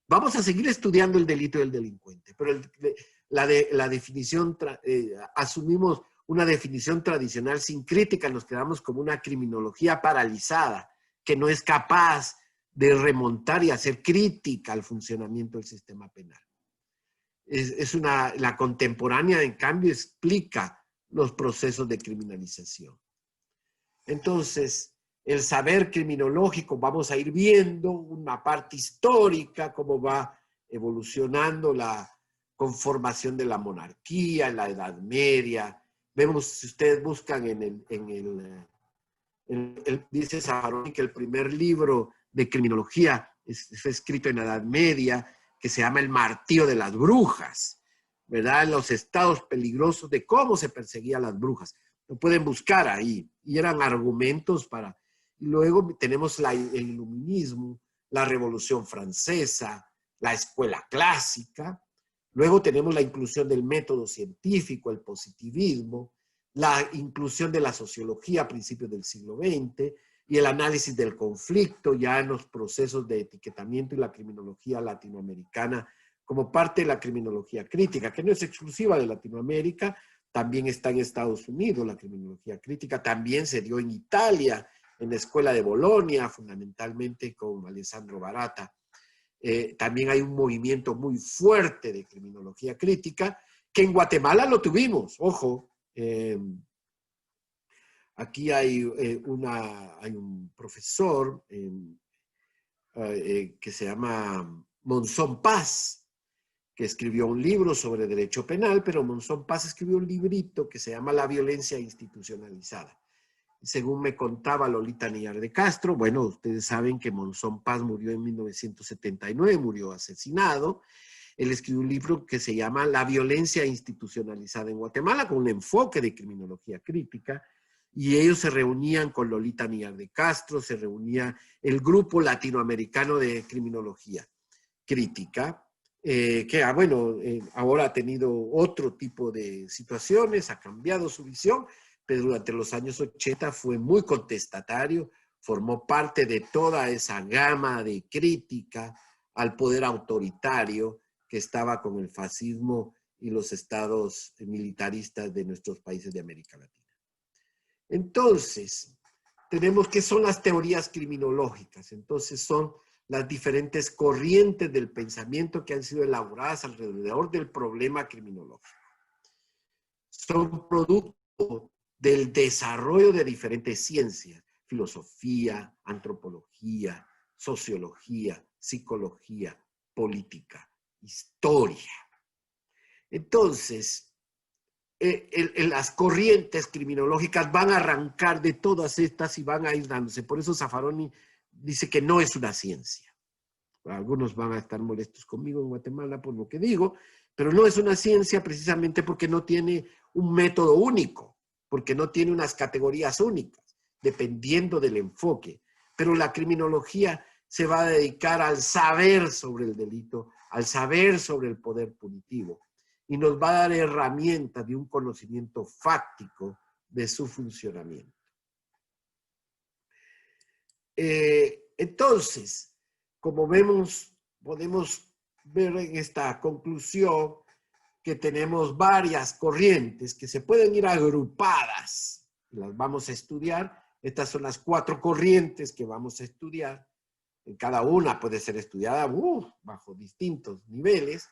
Vamos a seguir estudiando el delito y el delincuente, pero la definición, asumimos una definición tradicional sin crítica, nos quedamos como una criminología paralizada, que no es capaz de remontar y hacer crítica al funcionamiento del sistema penal. La contemporánea, en cambio, explica los procesos de criminalización. Entonces, el saber criminológico, vamos a ir viendo una parte histórica, cómo va evolucionando la conformación de la monarquía en la Edad Media. Vemos, si ustedes buscan dice Zaffaroni que el primer libro de criminología fue escrito en la Edad Media, que se llama el martillo de las brujas, ¿verdad? Los estados peligrosos de cómo se perseguía a las brujas. Lo pueden buscar ahí. Y eran argumentos para... Y luego tenemos el iluminismo, la Revolución Francesa, la escuela clásica. Luego tenemos la inclusión del método científico, el positivismo, la inclusión de la sociología a principios del siglo XX y el análisis del conflicto ya en los procesos de etiquetamiento y la criminología latinoamericana como parte de la criminología crítica, que no es exclusiva de Latinoamérica, también está en Estados Unidos la criminología crítica, también se dio en Italia, en la Escuela de Bolonia, fundamentalmente con Alessandro Barata. También hay un movimiento muy fuerte de criminología crítica, que en Guatemala lo tuvimos, ojo. Aquí hay un profesor que se llama Monzón Paz, que escribió un libro sobre derecho penal, pero Monzón Paz escribió un librito que se llama La violencia institucionalizada. Según me contaba Lolita Nillar de Castro, bueno, ustedes saben que Monzón Paz murió en 1979, murió asesinado. Él escribió un libro que se llama La violencia institucionalizada en Guatemala, con un enfoque de criminología crítica, y ellos se reunían con Lolita Nillar de Castro, se reunía el grupo latinoamericano de criminología crítica, ahora ha tenido otro tipo de situaciones, ha cambiado su visión, pero durante los años 80 fue muy contestatario, formó parte de toda esa gama de crítica al poder autoritario que estaba con el fascismo y los estados militaristas de nuestros países de América Latina. Entonces, tenemos qué son las teorías criminológicas. Entonces, son las diferentes corrientes del pensamiento que han sido elaboradas alrededor del problema criminológico. Son producto del desarrollo de diferentes ciencias, filosofía, antropología, sociología, psicología, política, historia. Entonces, las corrientes criminológicas van a arrancar de todas estas y van a ir dándose. Por eso Zaffaroni dice que no es una ciencia. Algunos van a estar molestos conmigo en Guatemala por lo que digo, pero no es una ciencia precisamente porque no tiene un método único, porque no tiene unas categorías únicas, dependiendo del enfoque. Pero la criminología se va a dedicar al saber sobre el delito, al saber sobre el poder punitivo, y nos va a dar herramientas de un conocimiento fáctico de su funcionamiento. Entonces, como vemos, podemos ver en esta conclusión que tenemos varias corrientes que se pueden ir agrupadas. Las vamos a estudiar. Estas son las 4 corrientes que vamos a estudiar. Cada una puede ser estudiada bajo distintos niveles,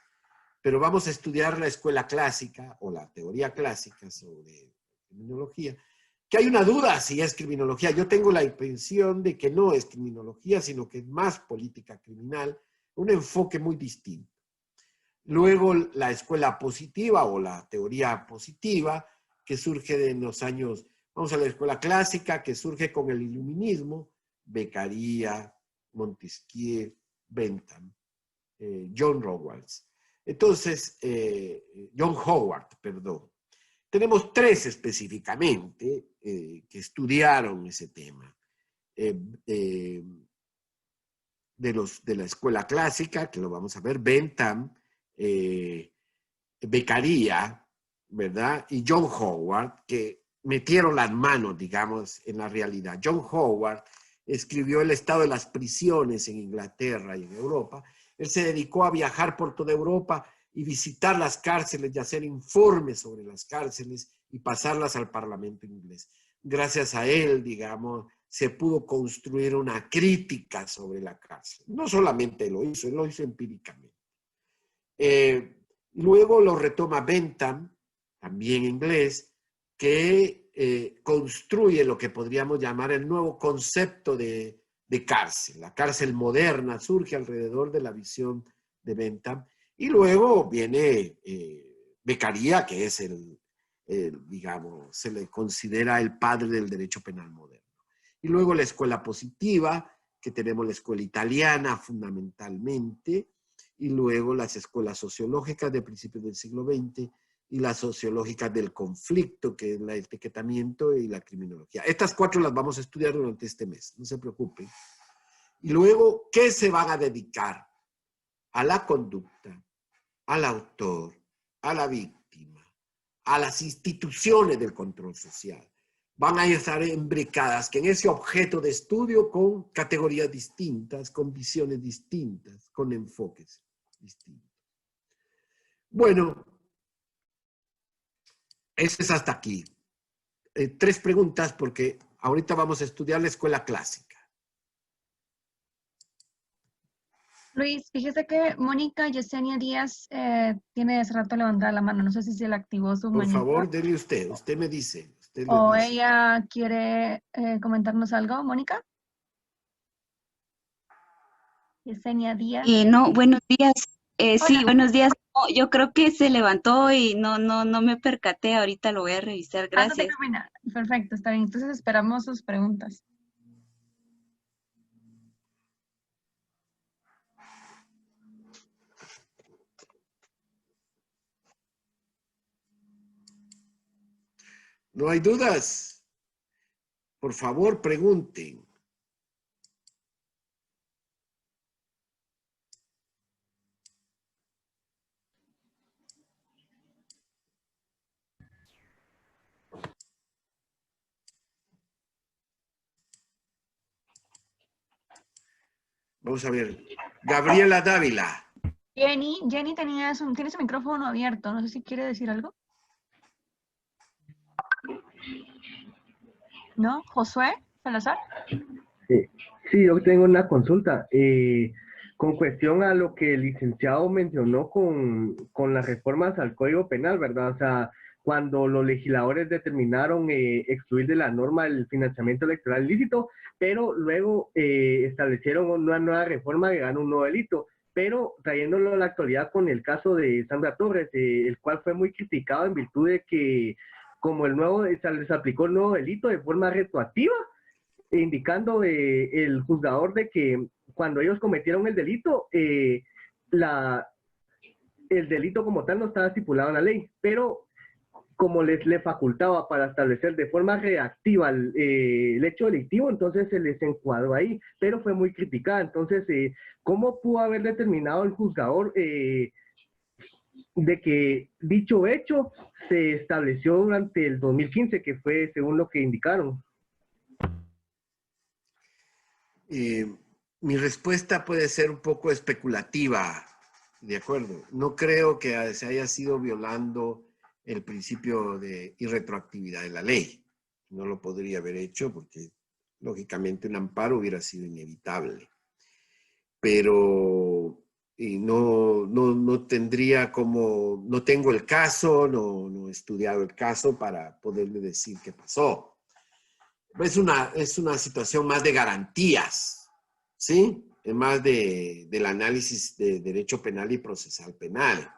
pero vamos a estudiar la escuela clásica o la teoría clásica sobre criminología, que hay una duda si es criminología. Yo tengo la impresión de que no es criminología, sino que es más política criminal, un enfoque muy distinto. Luego la escuela positiva o la teoría positiva, que surge en los años, vamos a la escuela clásica, que surge con el iluminismo, Beccaria, Montesquieu, Bentham, John Rawls. Entonces, John Howard, perdón. Tenemos 3 específicamente que estudiaron ese tema. De la escuela clásica, que lo vamos a ver, Bentham, Beccaria, ¿verdad? Y John Howard, que metieron las manos, digamos, en la realidad. John Howard escribió El estado de las prisiones en Inglaterra y en Europa. Él se dedicó a viajar por toda Europa y visitar las cárceles y hacer informes sobre las cárceles y pasarlas al Parlamento inglés. Gracias a él, digamos, se pudo construir una crítica sobre la cárcel. No solamente él lo hizo empíricamente. Luego lo retoma Bentham, también inglés, que construye lo que podríamos llamar el nuevo concepto de cárcel. La cárcel moderna surge alrededor de la visión de Bentham. Y luego viene Beccaria, que es digamos, se le considera el padre del derecho penal moderno. Y luego la escuela positiva, que tenemos la escuela italiana fundamentalmente, y luego las escuelas sociológicas de principios del siglo XX y las sociológicas del conflicto, que es el etiquetamiento y la criminología. Estas 4 las vamos a estudiar durante este mes, no se preocupen. Y luego, ¿qué se van a dedicar? A la conducta, al autor, a la víctima, a las instituciones del control social. Van a estar imbricadas que en ese objeto de estudio con categorías distintas, con visiones distintas, con enfoques distintos. Bueno, eso es hasta aquí. 3 preguntas porque ahorita vamos a estudiar la escuela clásica. Luis, fíjese que Mónica Yesenia Díaz tiene hace rato levantada la mano. No sé si se le activó su Por manita. favor, dele usted. Usted me dice. Usted le ¿O dice. ella quiere comentarnos algo, Mónica? Yesenia Díaz. No, buenos días. Sí, Hola. buenos días. No, yo creo que se levantó y no me percaté. Ahorita lo voy a revisar. Ah, no te Gracias. preocupes. Perfecto, está bien. Entonces esperamos sus preguntas. ¿No hay dudas? Por favor, pregunten. Vamos a ver. Gabriela Dávila. Jenny tiene su micrófono abierto. No sé si quiere decir algo. ¿No? ¿Josué Salazar? Sí, yo tengo una consulta. Con cuestión a lo que el licenciado mencionó con las reformas al Código Penal, ¿verdad? O sea, cuando los legisladores determinaron excluir de la norma el financiamiento electoral ilícito, pero luego establecieron una nueva reforma agregando un nuevo delito, pero trayéndolo a la actualidad con el caso de Sandra Torres, el cual fue muy criticado en virtud de que como se les aplicó el nuevo delito de forma retroactiva, indicando el juzgador de que cuando ellos cometieron el delito, el delito como tal no estaba estipulado en la ley, pero como le facultaba para establecer de forma reactiva el hecho delictivo, entonces se les encuadró ahí, pero fue muy criticada. Entonces, ¿cómo pudo haber determinado el juzgador de que dicho hecho se estableció durante el 2015, que fue según lo que indicaron? Mi respuesta puede ser un poco especulativa, ¿de acuerdo? No creo que se haya sido violando el principio de irretroactividad de la ley. No lo podría haber hecho porque, lógicamente, un amparo hubiera sido inevitable. Pero no tendría como, no tengo el caso, no he estudiado el caso para poderle decir qué pasó. Es una situación más de garantías, ¿sí? Es más del análisis de derecho penal y procesal penal.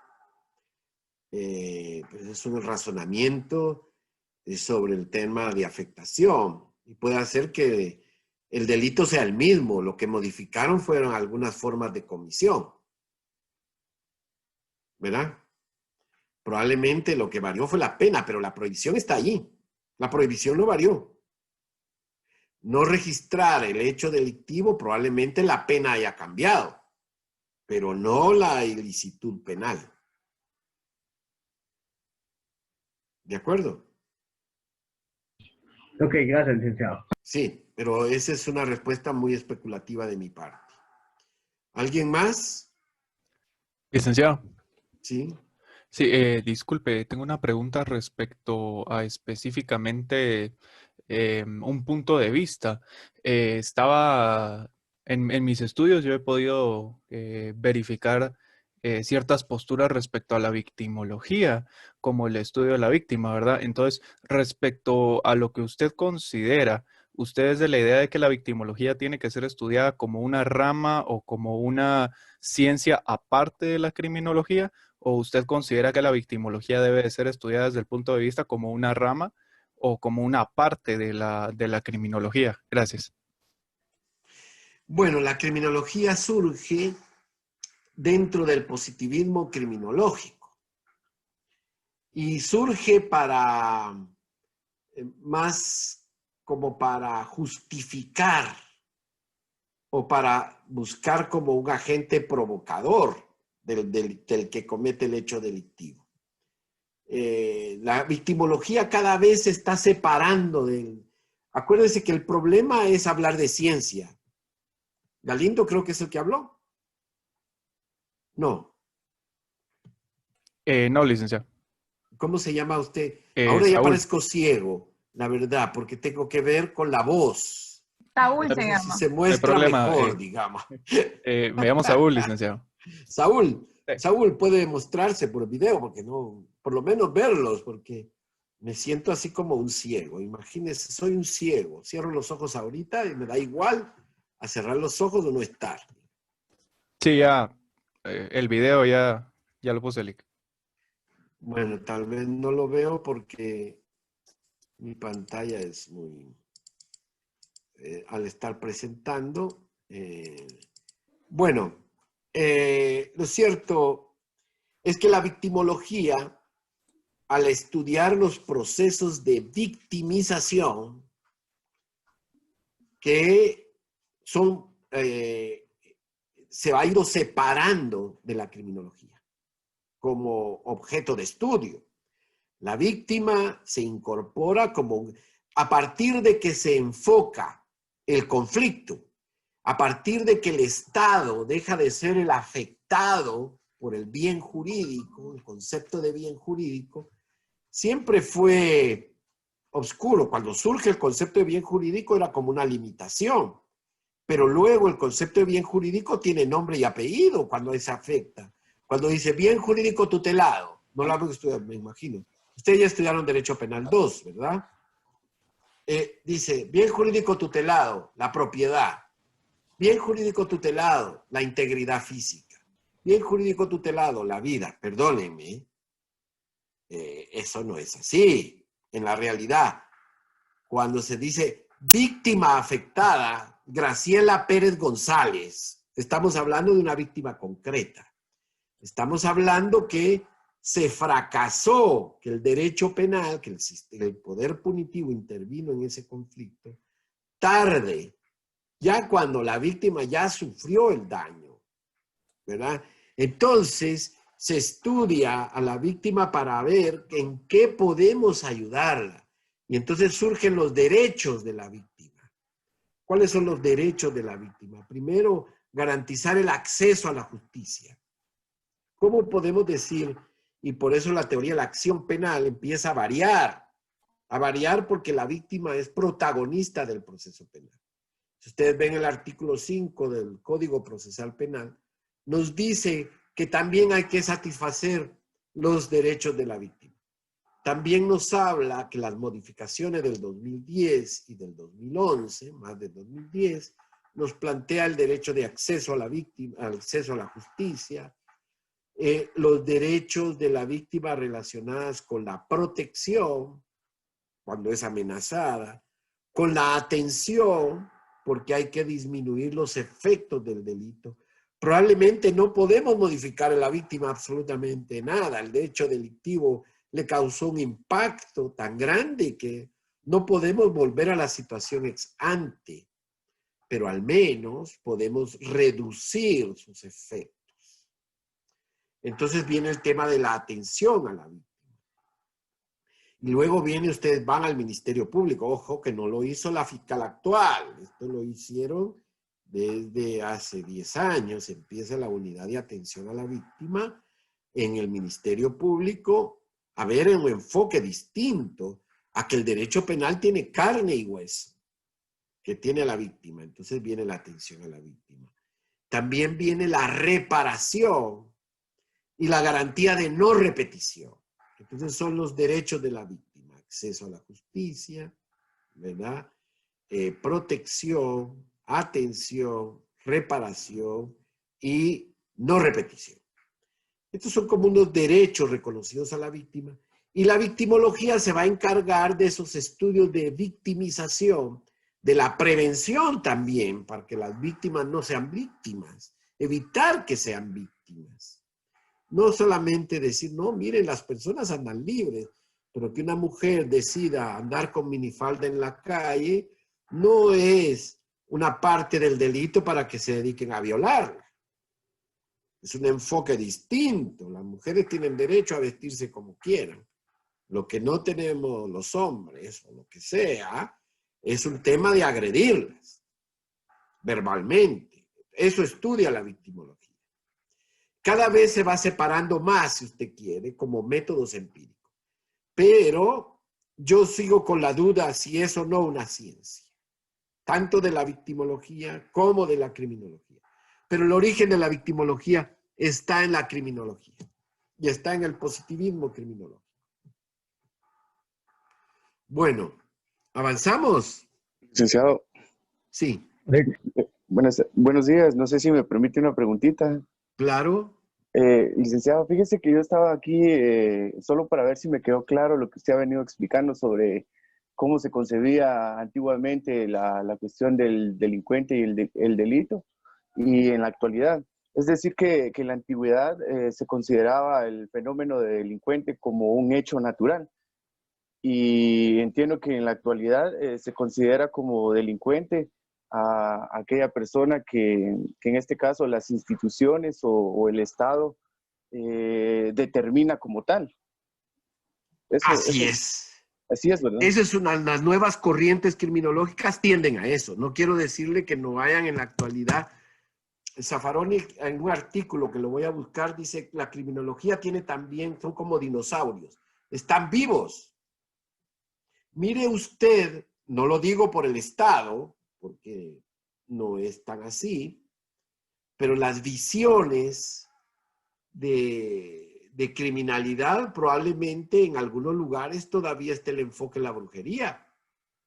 Pues es un razonamiento sobre el tema de afectación. Y puede hacer que el delito sea el mismo. Lo que modificaron fueron algunas formas de comisión. ¿Verdad? Probablemente lo que varió fue la pena, pero la prohibición está allí. La prohibición no varió. No registrar el hecho delictivo, probablemente la pena haya cambiado, pero no la ilicitud penal. ¿De acuerdo? Ok, gracias, licenciado. Sí, pero esa es una respuesta muy especulativa de mi parte. ¿Alguien más? Licenciado. Sí. Sí, disculpe, tengo una pregunta respecto a específicamente un punto de vista. Estaba en mis estudios, yo he podido verificar ciertas posturas respecto a la victimología, como el estudio de la víctima, ¿verdad? Entonces, respecto a lo que usted considera, ¿usted es de la idea de que la victimología tiene que ser estudiada como una rama o como una ciencia aparte de la criminología? ¿O usted considera que la victimología debe de ser estudiada desde el punto de vista como una rama o como una parte de la criminología? Gracias. Bueno, la criminología surge dentro del positivismo criminológico. Y surge para, más como para justificar o para buscar como un agente provocador del que comete el hecho delictivo. La victimología cada vez se está separando del... Acuérdense que el problema es hablar de ciencia. Galindo creo que es el que habló. No. No, licenciado. ¿Cómo se llama usted? Ahora ya Saúl. parezco ciego, la verdad, porque tengo que ver con la voz. Saúl se Entonces, si llama. se muestra problema, mejor, digamos. Me llamo Saúl, licenciado. Saúl, Sí. Saúl puede mostrarse por video, porque no, por lo menos verlos, porque me siento así como un ciego. Imagínense, soy un ciego. Cierro los ojos ahorita y me da igual a cerrar los ojos o no estar. Sí, ya. El video ya lo puse, Lic. Bueno, tal vez no lo veo porque mi pantalla es muy... al estar presentando. Bueno, lo cierto es que la victimología, al estudiar los procesos de victimización, que son, se ha ido separando de la criminología como objeto de estudio. La víctima se incorpora como, a partir de que se enfoca el conflicto, a partir de que el Estado deja de ser el afectado por el bien jurídico, el concepto de bien jurídico, siempre fue oscuro. Cuando surge el concepto de bien jurídico era como una limitación, pero luego el concepto de bien jurídico tiene nombre y apellido cuando se afecta. Cuando dice bien jurídico tutelado, no lo hago estudiar, me imagino. Ustedes ya estudiaron Derecho Penal 2, ¿verdad? Dice, bien jurídico tutelado, la propiedad. Bien jurídico tutelado, la integridad física. Bien jurídico tutelado, la vida. Perdónenme, eso no es así. En la realidad, cuando se dice víctima afectada, Graciela Pérez González, estamos hablando de una víctima concreta. Estamos hablando que se fracasó, que el derecho penal, que el poder punitivo intervino en ese conflicto tarde, ya cuando la víctima ya sufrió el daño, ¿verdad? Entonces, se estudia a la víctima para ver en qué podemos ayudarla. Y entonces surgen los derechos de la víctima. ¿Cuáles son los derechos de la víctima? Primero, garantizar el acceso a la justicia. ¿Cómo podemos decir? Y por eso la teoría de la acción penal empieza a variar porque la víctima es protagonista del proceso penal. Si ustedes ven el artículo 5 del Código Procesal Penal, nos dice que también hay que satisfacer los derechos de la víctima. También nos habla que las modificaciones del 2010 y del 2011, más del 2010, nos plantea el derecho de acceso a la víctima, acceso a la justicia, los derechos de la víctima relacionados con la protección, cuando es amenazada, con la atención, porque hay que disminuir los efectos del delito. Probablemente no podemos modificar a la víctima absolutamente nada. El hecho delictivo le causó un impacto tan grande que no podemos volver a la situación ex ante, pero al menos podemos reducir sus efectos. Entonces viene el tema de la atención a la víctima. Y luego viene, ustedes van al Ministerio Público. Ojo, que no lo hizo la fiscal actual. Esto lo hicieron desde hace 10 años. Empieza la unidad de atención a la víctima en el Ministerio Público a ver un enfoque distinto a que el derecho penal tiene carne y hueso que tiene la víctima. Entonces viene la atención a la víctima. También viene la reparación y la garantía de no repetición. Entonces son los derechos de la víctima. Acceso a la justicia, ¿verdad? Protección, atención, reparación y no repetición. Estos son como unos derechos reconocidos a la víctima. Y la victimología se va a encargar de esos estudios de victimización, de la prevención también, para que las víctimas no sean víctimas, evitar que sean víctimas. víctimas. No solamente decir, no, miren, las personas andan libres, pero que una mujer decida andar con minifalda en la calle no es una parte del delito para que se dediquen a violar. Es un enfoque distinto. Las mujeres tienen derecho a vestirse como quieran. Lo que no tenemos los hombres, o lo que sea, es un tema de agredirlas verbalmente. Eso estudia la victimología. Cada vez se va separando más, si usted quiere, como métodos empíricos. Pero yo sigo con la duda si es o no una ciencia, tanto de la victimología como de la criminología. Pero el origen de la victimología está en la criminología y está en el positivismo criminológico. Bueno, ¿avanzamos? Licenciado, Sí, buenos días. No sé si me permite una preguntita. claro. Licenciado, fíjese que yo estaba aquí solo para ver si me quedó claro lo que usted ha venido explicando sobre cómo se concebía antiguamente la cuestión del delincuente y el delito y en la actualidad. Es decir, que en la antigüedad se consideraba el fenómeno de delincuente como un hecho natural. Y entiendo que en la actualidad se considera como delincuente a aquella persona que en este caso las instituciones o el Estado determina como tal. Así es. Así es, ¿verdad? Esa es las nuevas corrientes criminológicas tienden a eso. No quiero decirle que no hayan en la actualidad. Zaffaroni, en un artículo que lo voy a buscar, dice la criminología tiene también, son como dinosaurios. Están vivos. Mire usted, no lo digo por el Estado, porque no es tan así, pero las visiones de criminalidad probablemente en algunos lugares todavía está el enfoque en la brujería.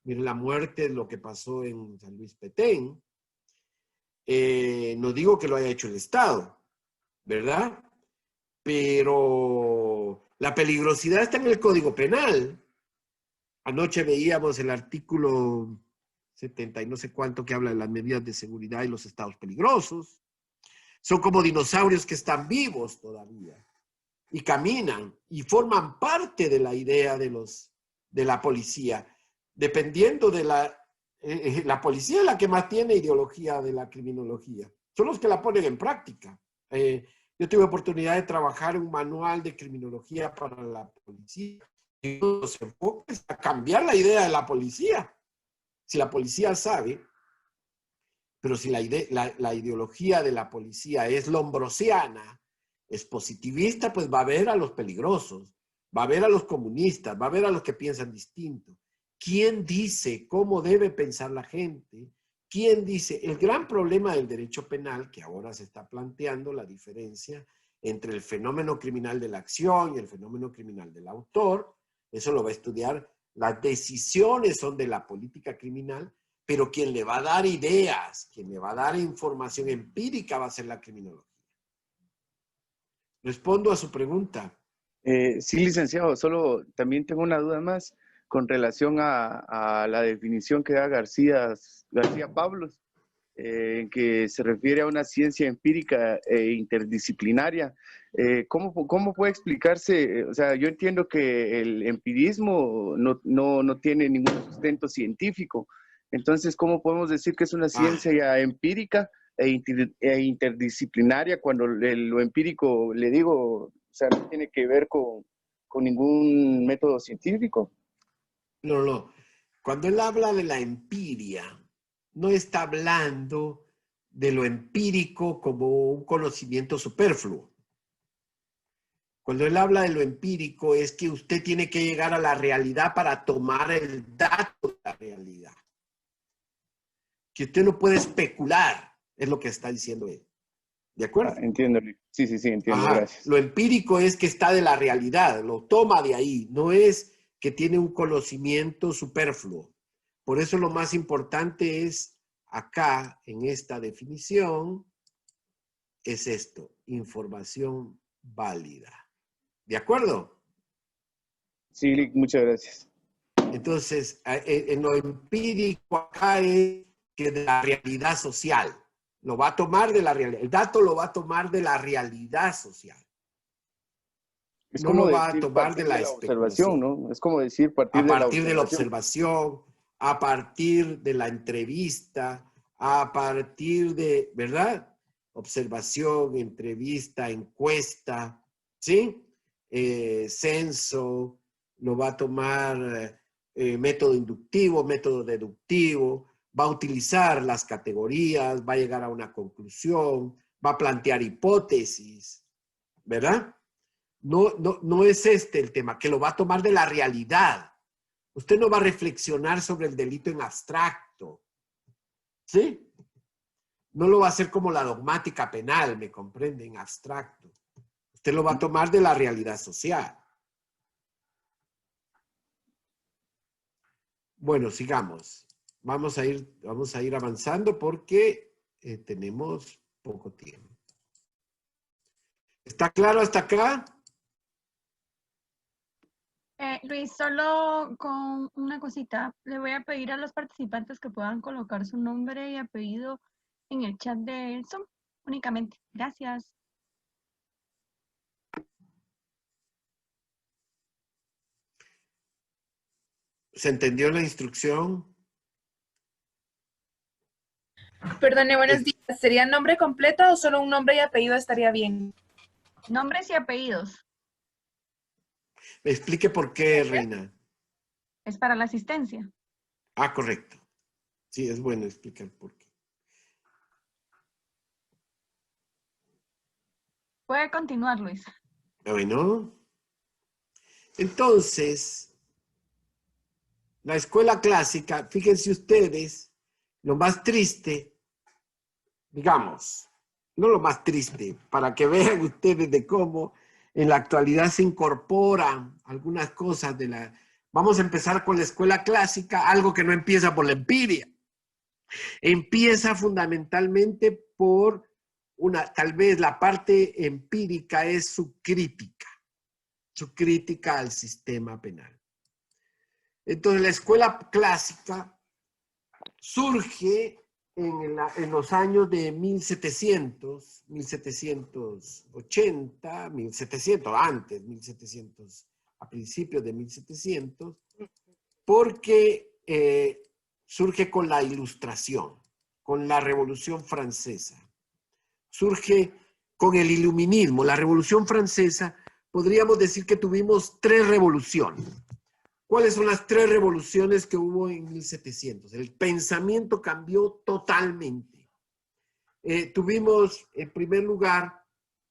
Mire la muerte, lo que pasó en San Luis Petén. No digo que lo haya hecho el Estado, ¿verdad? Pero la peligrosidad está en el Código Penal. Anoche veíamos el artículo 70 y no sé cuánto que habla de las medidas de seguridad y los estados peligrosos. Son como dinosaurios que están vivos todavía y caminan y forman parte de la idea de la policía. Dependiendo de la policía es la que más tiene ideología de la criminología. Son los que la ponen en práctica. Yo tuve oportunidad de trabajar en un manual de criminología para la policía. Y uno de los enfoques a cambiar la idea de la policía. Si la policía sabe, pero si la ideología de la policía es lombrosiana, es positivista, pues va a ver a los peligrosos, va a ver a los comunistas, va a ver a los que piensan distinto. ¿Quién dice cómo debe pensar la gente? ¿Quién dice? El gran problema del derecho penal, que ahora se está planteando la diferencia entre el fenómeno criminal de la acción y el fenómeno criminal del autor, eso lo va a estudiar. Las decisiones son de la política criminal, pero quien le va a dar ideas, quien le va a dar información empírica va a ser la criminología. Respondo a su pregunta. Sí, licenciado, solo también tengo una duda más con relación a la definición que da García Pablos, que se refiere a una ciencia empírica e interdisciplinaria. ¿Cómo puede explicarse? O sea, yo entiendo que el empirismo no tiene ningún sustento científico. Entonces, ¿cómo podemos decir que es una ciencia empírica e interdisciplinaria cuando lo empírico, le digo, o sea, no tiene que ver con ningún método científico? No. Cuando él habla de la empiria, no está hablando de lo empírico como un conocimiento superfluo. Cuando él habla de lo empírico es que usted tiene que llegar a la realidad para tomar el dato de la realidad. Que usted no puede especular, es lo que está diciendo él. ¿De acuerdo? Entiendo. Sí, entiendo. Ajá. Gracias. Lo empírico es que está de la realidad, lo toma de ahí, no es que tiene un conocimiento superfluo. Por eso lo más importante es acá, en esta definición, es esto, información válida. ¿De acuerdo? Sí, muchas gracias. Entonces, en lo empírico acá es que de la realidad social, Lo va a tomar de la realidad. El dato lo va a tomar de la realidad social. Es No como lo va a decir tomar partir de la observación, especulación. ¿no? Es como decir partir A de la partir de la observación. observación, a partir de la entrevista, a partir de, ¿verdad? Observación, entrevista, encuesta, ¿sí? Censo, lo va a tomar método inductivo, método deductivo, va a utilizar las categorías, va a llegar a una conclusión, va a plantear hipótesis, ¿verdad? No es este el tema, que lo va a tomar de la realidad. Usted no va a reflexionar sobre el delito en abstracto, ¿sí? No lo va a hacer como la dogmática penal, ¿me comprende? En abstracto. Usted lo va a tomar de la realidad social. Bueno, sigamos. Vamos a ir avanzando porque tenemos poco tiempo. ¿Está claro hasta acá? Luis, solo con una cosita. Le voy a pedir a los participantes que puedan colocar su nombre y apellido en el chat de Zoom únicamente. Gracias. ¿Se entendió la instrucción? Perdone, buenos días. ¿Sería nombre completo o solo un nombre y apellido estaría bien? Nombres y apellidos. Me explique por qué, Reina. Es para la asistencia. Ah, correcto. Sí, es bueno explicar por qué. Puede continuar, Luis. Bueno. Entonces, la escuela clásica, fíjense ustedes, lo más triste, digamos, no lo más triste, para que vean ustedes de cómo en la actualidad se incorporan algunas cosas de la... Vamos a empezar con la escuela clásica, algo que no empieza por la empiria. Empieza fundamentalmente por tal vez la parte empírica es su crítica al sistema penal. Entonces, la escuela clásica surge en los años de 1700, 1780, 1700, antes, 1700, a principios de 1700, porque surge con la Ilustración, con la Revolución Francesa. Surge con el Iluminismo. La Revolución Francesa, podríamos decir que tuvimos 3 revoluciones. ¿Cuáles son las 3 revoluciones que hubo en 1700? El pensamiento cambió totalmente. Tuvimos, en primer lugar,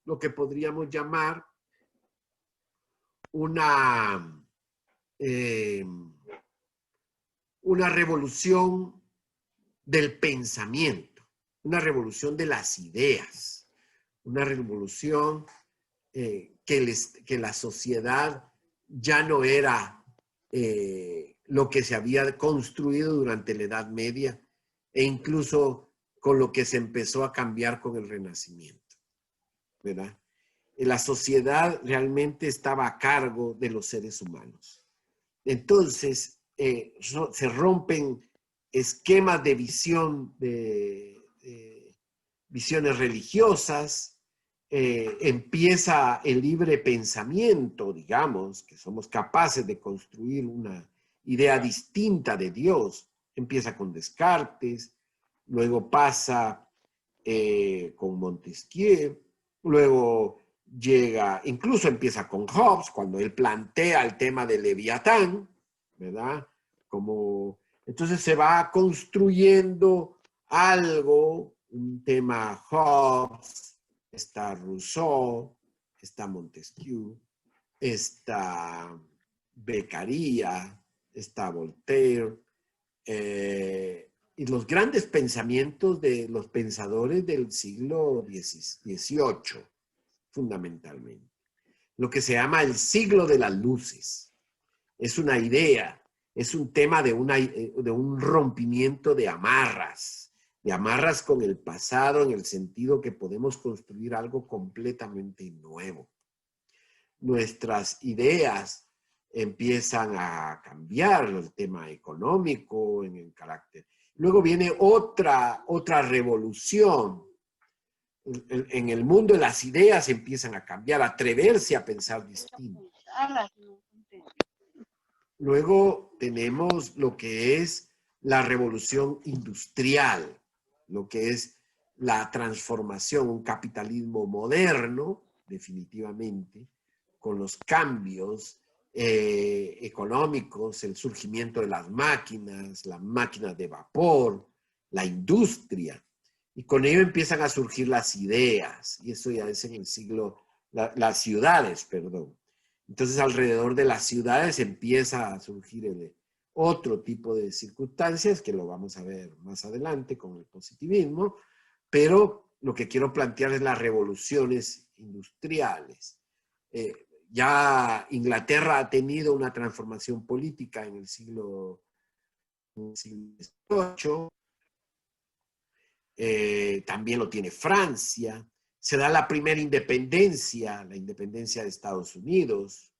lo que podríamos llamar una revolución del pensamiento, una revolución de las ideas, una revolución que la sociedad ya no era lo que se había construido durante la Edad Media e incluso con lo que se empezó a cambiar con el Renacimiento, ¿verdad? La sociedad realmente estaba a cargo de los seres humanos. Entonces, se rompen esquemas de visión, de visiones religiosas, empieza el libre pensamiento, digamos, que somos capaces de construir una idea distinta de Dios. Empieza con Descartes, luego pasa con Montesquieu, luego incluso empieza con Hobbes, cuando él plantea el tema de Leviatán, ¿verdad? Entonces se va construyendo algo, un tema Hobbes, está Rousseau, está Montesquieu, está Beccaria, está Voltaire, y los grandes pensamientos de los pensadores del siglo XVIII, fundamentalmente. Lo que se llama el siglo de las luces. Es una idea, es un tema de un rompimiento de amarras con el pasado en el sentido que podemos construir algo completamente nuevo. Nuestras ideas empiezan a cambiar, el tema económico, en el carácter. Luego viene otra revolución en el mundo de las ideas empiezan a cambiar, a atreverse a pensar distinto. Luego tenemos lo que es la revolución industrial, lo que es la transformación, un capitalismo moderno, definitivamente, con los cambios económicos, el surgimiento de las máquinas de vapor, la industria. Y con ello empiezan a surgir las ideas, y eso ya es en el siglo, las ciudades, perdón. Entonces, alrededor de las ciudades empieza a surgir otro tipo de circunstancias, que lo vamos a ver más adelante con el positivismo, pero lo que quiero plantear es las revoluciones industriales. Ya Inglaterra ha tenido una transformación política en el siglo XVIII, también lo tiene Francia, se da la primera independencia, la independencia de Estados Unidos.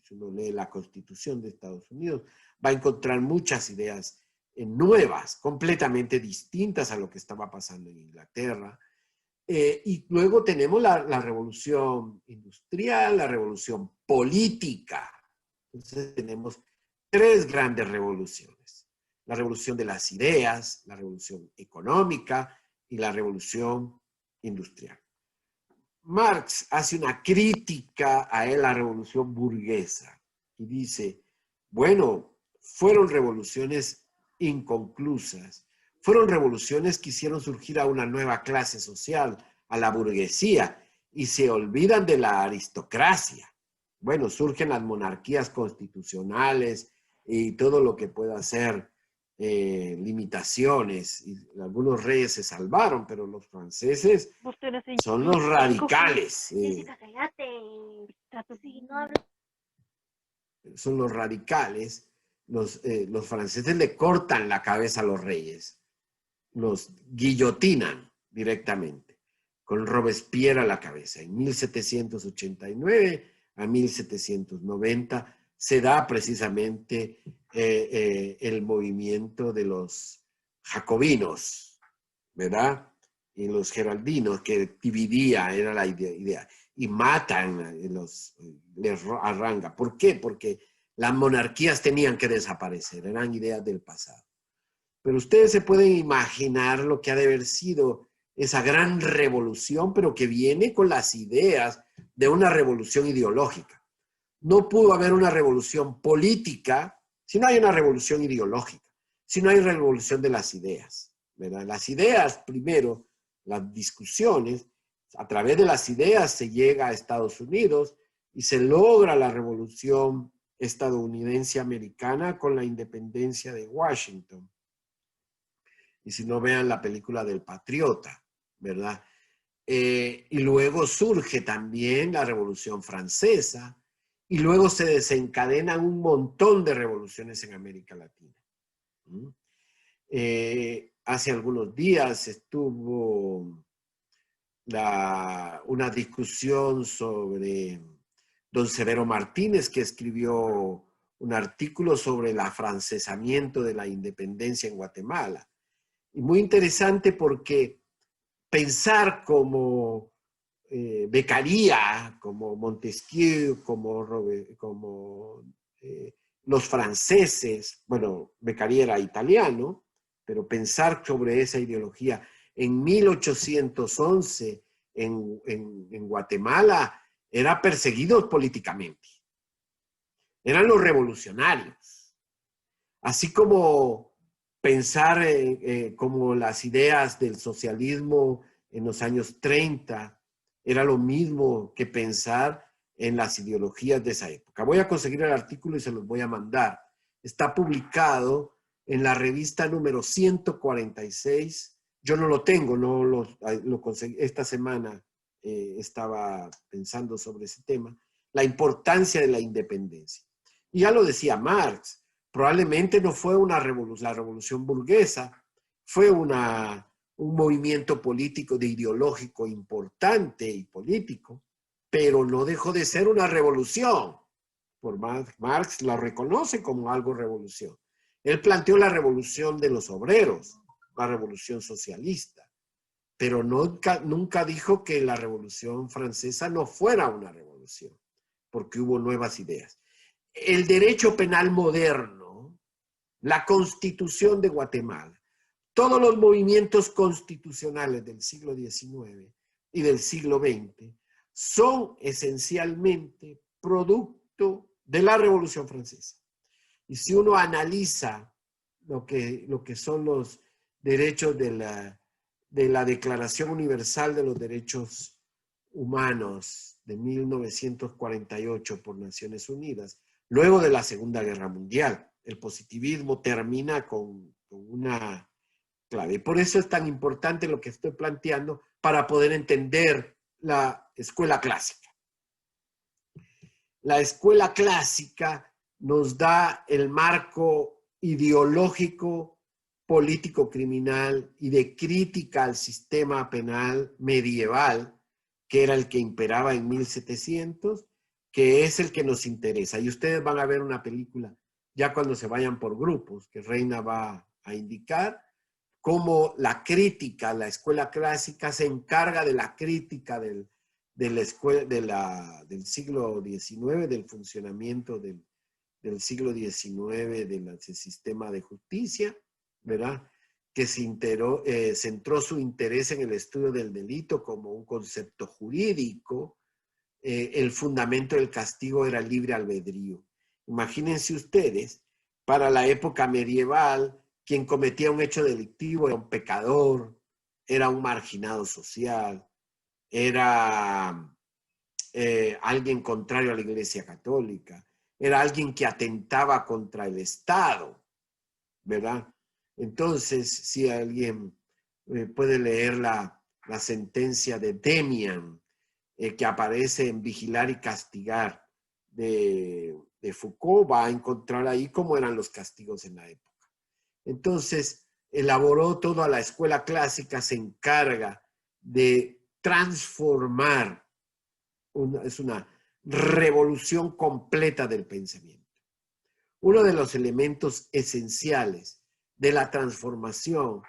Si uno lee la Constitución de Estados Unidos, va a encontrar muchas ideas nuevas, completamente distintas a lo que estaba pasando en Inglaterra. Y luego tenemos la revolución industrial, la revolución política. Entonces tenemos tres grandes revoluciones. La revolución de las ideas, la revolución económica y la revolución industrial. Marx hace una crítica a la revolución burguesa y dice, bueno, fueron revoluciones inconclusas, fueron revoluciones que hicieron surgir a una nueva clase social, a la burguesía, y se olvidan de la aristocracia. Bueno, surgen las monarquías constitucionales y todo lo que pueda ser limitaciones, y algunos reyes se salvaron, pero los franceses son los radicales. Son los radicales. Los franceses le cortan la cabeza a los reyes, los guillotinan directamente, con Robespierre a la cabeza. En 1789 a 1790 se da precisamente el movimiento de los jacobinos, ¿verdad? Y los geraldinos, que dividía, era la idea. Y matan, les arranca. ¿Por qué? Porque las monarquías tenían que desaparecer, eran ideas del pasado. Pero ustedes se pueden imaginar lo que ha de haber sido esa gran revolución, pero que viene con las ideas de una revolución ideológica. No pudo haber una revolución política si no hay una revolución ideológica, si no hay revolución de las ideas, ¿verdad? Las ideas, primero, las discusiones, a través de las ideas se llega a Estados Unidos y se logra la revolución estadounidense americana con la independencia de Washington. Y si no, vean la película del Patriota, ¿verdad? Y luego surge también la Revolución Francesa, y luego se desencadenan un montón de revoluciones en América Latina. Hace algunos días estuvo una discusión sobre don Severo Martínez, que escribió un artículo sobre el afrancesamiento de la independencia en Guatemala. Y muy interesante porque pensar como Beccaria, como Montesquieu, como los franceses, bueno, Beccaria era italiano, pero pensar sobre esa ideología en 1811 en Guatemala era perseguidos políticamente. Eran los revolucionarios. Así como pensar como las ideas del socialismo en los años 30 era lo mismo que pensar en las ideologías de esa época. Voy a conseguir el artículo y se los voy a mandar. Está publicado en la revista número 146. Yo no lo tengo, no lo conseguí. Esta semana estaba pensando sobre ese tema, la importancia de la independencia. Y ya lo decía Marx, probablemente no fue la revolución burguesa, fue un movimiento político ideológico importante y político, pero no dejó de ser una revolución. Por Marx la reconoce como algo revolución. Él planteó la revolución de los obreros, la revolución socialista. pero nunca dijo que la Revolución Francesa no fuera una revolución, porque hubo nuevas ideas. El derecho penal moderno, la Constitución de Guatemala, todos los movimientos constitucionales del siglo XIX y del siglo XX son esencialmente producto de la Revolución Francesa. Y si uno analiza lo que son los derechos de la Declaración Universal de los Derechos Humanos de 1948 por Naciones Unidas, luego de la Segunda Guerra Mundial, el positivismo termina con una clave. Y por eso es tan importante lo que estoy planteando para poder entender la escuela clásica. La escuela clásica nos da el marco ideológico, político, criminal y de crítica al sistema penal medieval, que era el que imperaba en 1700, que es el que nos interesa. Y ustedes van a ver una película ya cuando se vayan por grupos, que Reina va a indicar, cómo la crítica, la escuela clásica se encarga de la crítica del siglo XIX, del funcionamiento del siglo XIX, del sistema de justicia, ¿verdad? Que centró su interés en el estudio del delito como un concepto jurídico. El fundamento del castigo era el libre albedrío. Imagínense ustedes, para la época medieval, quien cometía un hecho delictivo era un pecador, era un marginado social, era alguien contrario a la Iglesia Católica, era alguien que atentaba contra el Estado, ¿verdad? Entonces, si alguien puede leer la sentencia de Demian, que aparece en Vigilar y Castigar de Foucault, va a encontrar ahí cómo eran los castigos en la época. Entonces, elaboró toda la escuela clásica, se encarga de transformar, es una revolución completa del pensamiento. Uno de los elementos esenciales de la transformación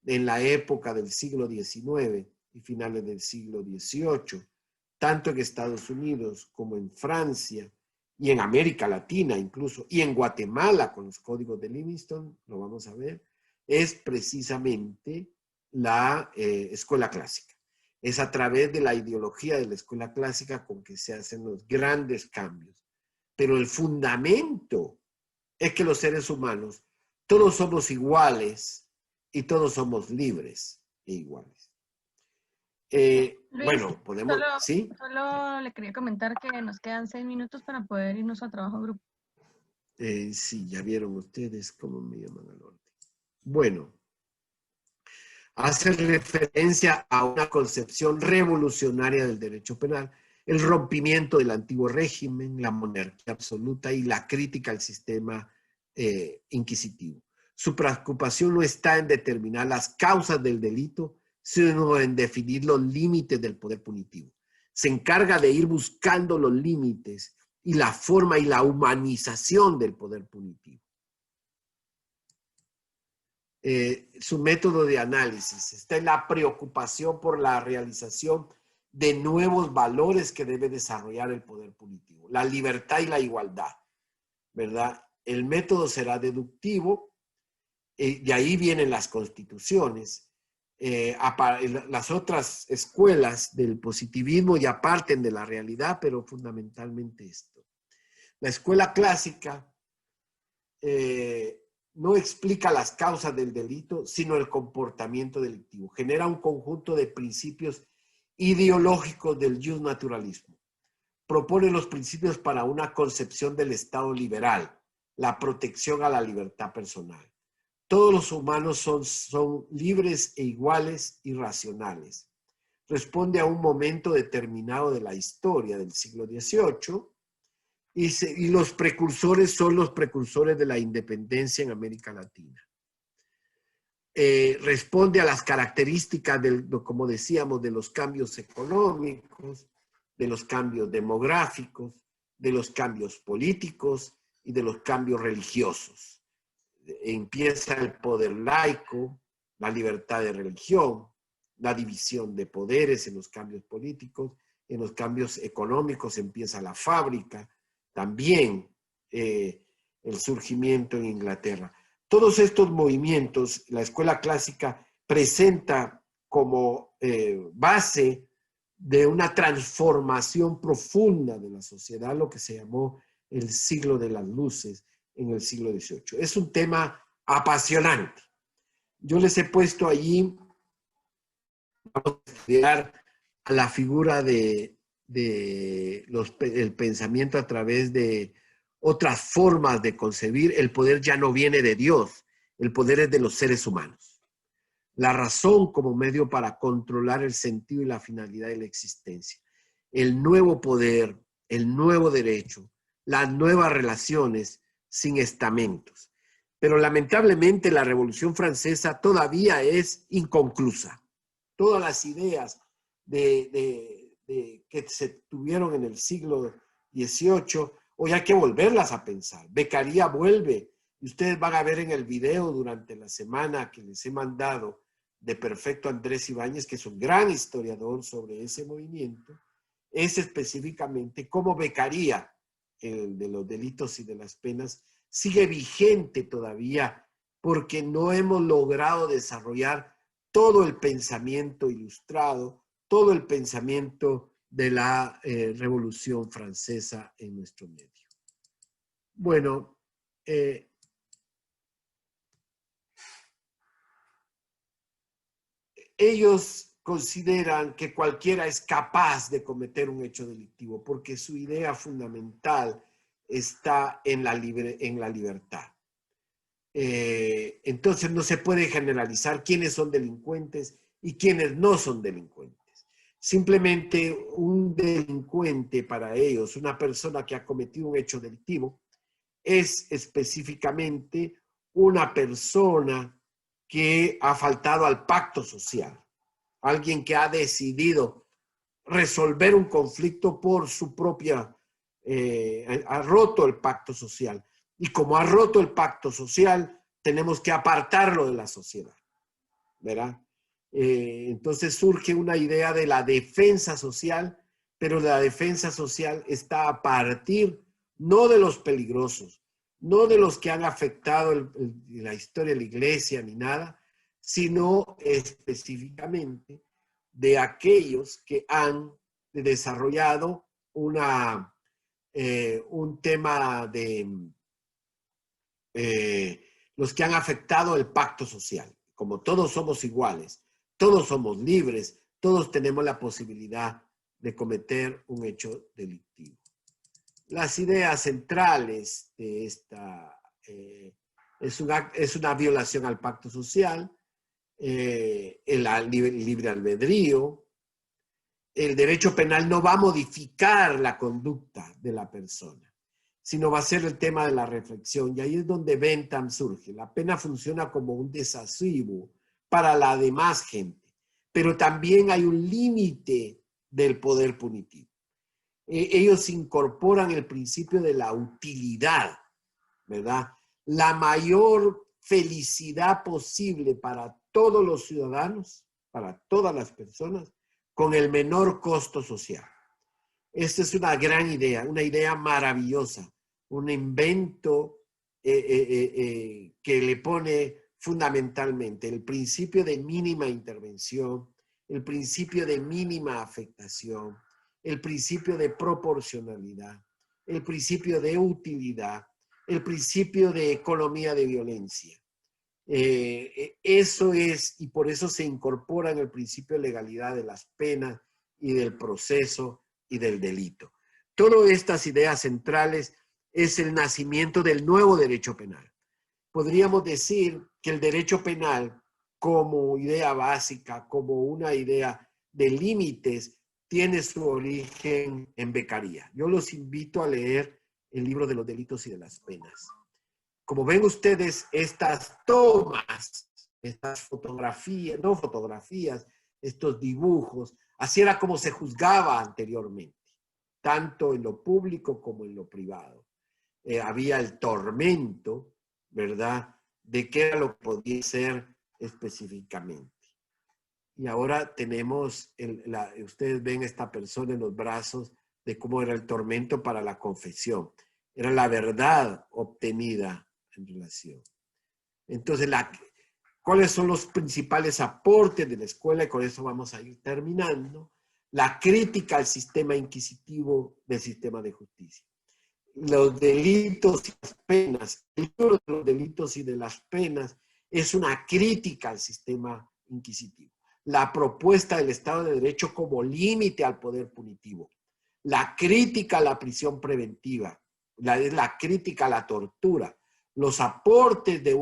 en la época del siglo XIX y finales del siglo XVIII, tanto en Estados Unidos como en Francia y en América Latina incluso, y en Guatemala con los códigos de Livingston, lo vamos a ver, es precisamente la escuela clásica. Es a través de la ideología de la escuela clásica con que se hacen los grandes cambios. Pero el fundamento es que los seres humanos, todos somos iguales y todos somos libres e iguales. Luis, bueno, podemos, ¿sí? Solo le quería comentar que nos quedan 6 minutos para poder irnos a trabajo en grupo. Sí, ya vieron ustedes cómo me llaman al orden. Bueno, hace referencia a una concepción revolucionaria del derecho penal, el rompimiento del antiguo régimen, la monarquía absoluta y la crítica al sistema inquisitivo. Su preocupación no está en determinar las causas del delito, sino en definir los límites del poder punitivo. Se encarga de ir buscando los límites y la forma y la humanización del poder punitivo. Su método de análisis está en la preocupación por la realización de nuevos valores que debe desarrollar el poder punitivo, la libertad y la igualdad, ¿verdad? El método será deductivo, de ahí vienen las constituciones. Las otras escuelas del positivismo ya parten de la realidad, pero fundamentalmente esto. La escuela clásica no explica las causas del delito, sino el comportamiento delictivo. Genera un conjunto de principios ideológicos del justnaturalismo. Propone los principios para una concepción del Estado liberal, la protección a la libertad personal. Todos los humanos son libres e iguales y racionales. Responde a un momento determinado de la historia del siglo XVIII y los precursores son los precursores de la independencia en América Latina. Responde a las características, como decíamos, de los cambios económicos, de los cambios demográficos, de los cambios políticos y de los cambios religiosos. Empieza el poder laico, la libertad de religión, la división de poderes en los cambios políticos, en los cambios económicos empieza la fábrica, también el surgimiento en Inglaterra. Todos estos movimientos, la escuela clásica presenta como base de una transformación profunda de la sociedad, lo que se llamó el siglo de las luces en el siglo XVIII. Es un tema apasionante. Yo les he puesto allí, vamos a estudiar la figura del pensamiento a través de otras formas de concebir. El poder ya no viene de Dios, el poder es de los seres humanos. La razón como medio para controlar el sentido y la finalidad de la existencia. El nuevo poder, el nuevo derecho, las nuevas relaciones sin estamentos. Pero lamentablemente la Revolución Francesa todavía es inconclusa. Todas las ideas que se tuvieron en el siglo XVIII, hoy hay que volverlas a pensar. Beccaria vuelve, y ustedes van a ver en el video durante la semana que les he mandado de Perfecto Andrés Ibáñez, que es un gran historiador sobre ese movimiento, es específicamente cómo Beccaria, el de los delitos y de las penas, sigue vigente todavía porque no hemos logrado desarrollar todo el pensamiento ilustrado, todo el pensamiento de la Revolución Francesa en nuestro medio. Bueno, ellos consideran que cualquiera es capaz de cometer un hecho delictivo porque su idea fundamental está en la libertad. Entonces no se puede generalizar quiénes son delincuentes y quiénes no son delincuentes. Simplemente un delincuente para ellos, una persona que ha cometido un hecho delictivo, es específicamente una persona que ha faltado al pacto social. Alguien que ha decidido resolver un conflicto por su propia... ha roto el pacto social. Y como ha roto el pacto social, tenemos que apartarlo de la sociedad, ¿verdad? Entonces surge una idea de la defensa social, pero la defensa social está a partir no de los peligrosos, no de los que han afectado la historia de la iglesia ni nada, sino específicamente de aquellos que han desarrollado un tema de los que han afectado el pacto social. Como todos somos iguales, todos somos libres, todos tenemos la posibilidad de cometer un hecho delictivo. Las ideas centrales de esta es una violación al pacto social, el libre albedrío. El derecho penal no va a modificar la conducta de la persona, sino va a ser el tema de la reflexión. Y ahí es donde Bentham surge. La pena funciona como un desasivo para la demás gente, pero también hay un límite del poder punitivo. Ellos incorporan el principio de la utilidad, ¿verdad? La mayor felicidad posible para todos los ciudadanos, para todas las personas, con el menor costo social. Esta es una gran idea, una idea maravillosa, un invento que le pone fundamentalmente el principio de mínima intervención, el principio de mínima afectación, el principio de proporcionalidad, el principio de utilidad, el principio de economía de violencia. Eso es, y por eso se incorpora en el principio de legalidad de las penas y del proceso y del delito. Todas estas ideas centrales es el nacimiento del nuevo derecho penal. Podríamos decir que el derecho penal como idea básica, como una idea de límites, tiene su origen en Beccaria. Yo los invito a leer el libro de los delitos y de las penas. Como ven ustedes, estas tomas, estas fotografías, no fotografías, estos dibujos, así era como se juzgaba anteriormente, tanto en lo público como en lo privado. Había el tormento, ¿verdad?, de qué era lo que podía ser específicamente. y ahora tenemos, ustedes ven esta persona en los brazos de cómo era el tormento para la confesión. Era la verdad obtenida en relación. Entonces, ¿cuáles son los principales aportes de la escuela? Y con eso vamos a ir terminando. La crítica al sistema inquisitivo del sistema de justicia. Los delitos y las penas, el libro de los delitos y de las penas es una crítica al sistema inquisitivo. La propuesta del Estado de Derecho como límite al poder punitivo. La crítica a la prisión preventiva. La crítica a la tortura. Los aportes de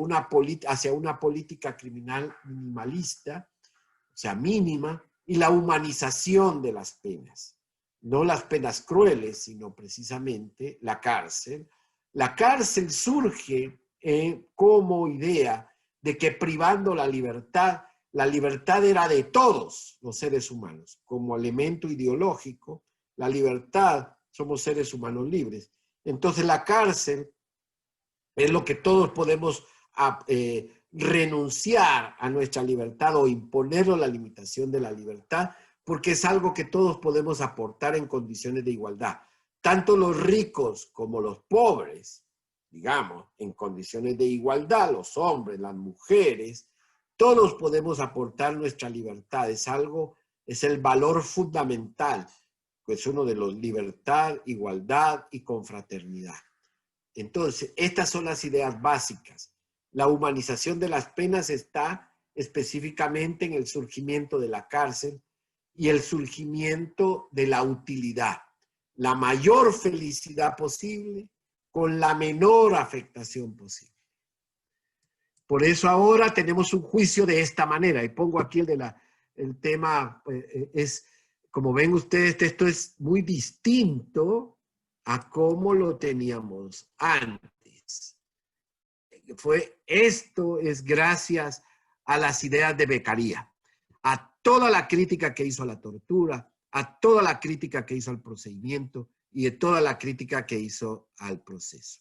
hacia una política criminal minimalista, o sea, mínima, y la humanización de las penas. No las penas crueles, sino precisamente la cárcel. La cárcel surge como idea de que privando la libertad era de todos los seres humanos. Como elemento ideológico, la libertad, somos seres humanos libres. Entonces la cárcel es lo que todos podemos renunciar a nuestra libertad o imponernos la limitación de la libertad, porque es algo que todos podemos aportar en condiciones de igualdad. Tanto los ricos como los pobres, digamos, en condiciones de igualdad, los hombres, las mujeres, todos podemos aportar nuestra libertad. Es el valor fundamental, que es uno de los libertad, igualdad y confraternidad. Entonces, estas son las ideas básicas. La humanización de las penas está específicamente en el surgimiento de la cárcel y el surgimiento de la utilidad. La mayor felicidad posible con la menor afectación posible. Por eso ahora tenemos un juicio de esta manera. Y pongo aquí el tema, como ven ustedes, esto es muy distinto a cómo lo teníamos antes. Esto es gracias a las ideas de Beccaria, a toda la crítica que hizo a la tortura, a toda la crítica que hizo al procedimiento y de toda la crítica que hizo al proceso.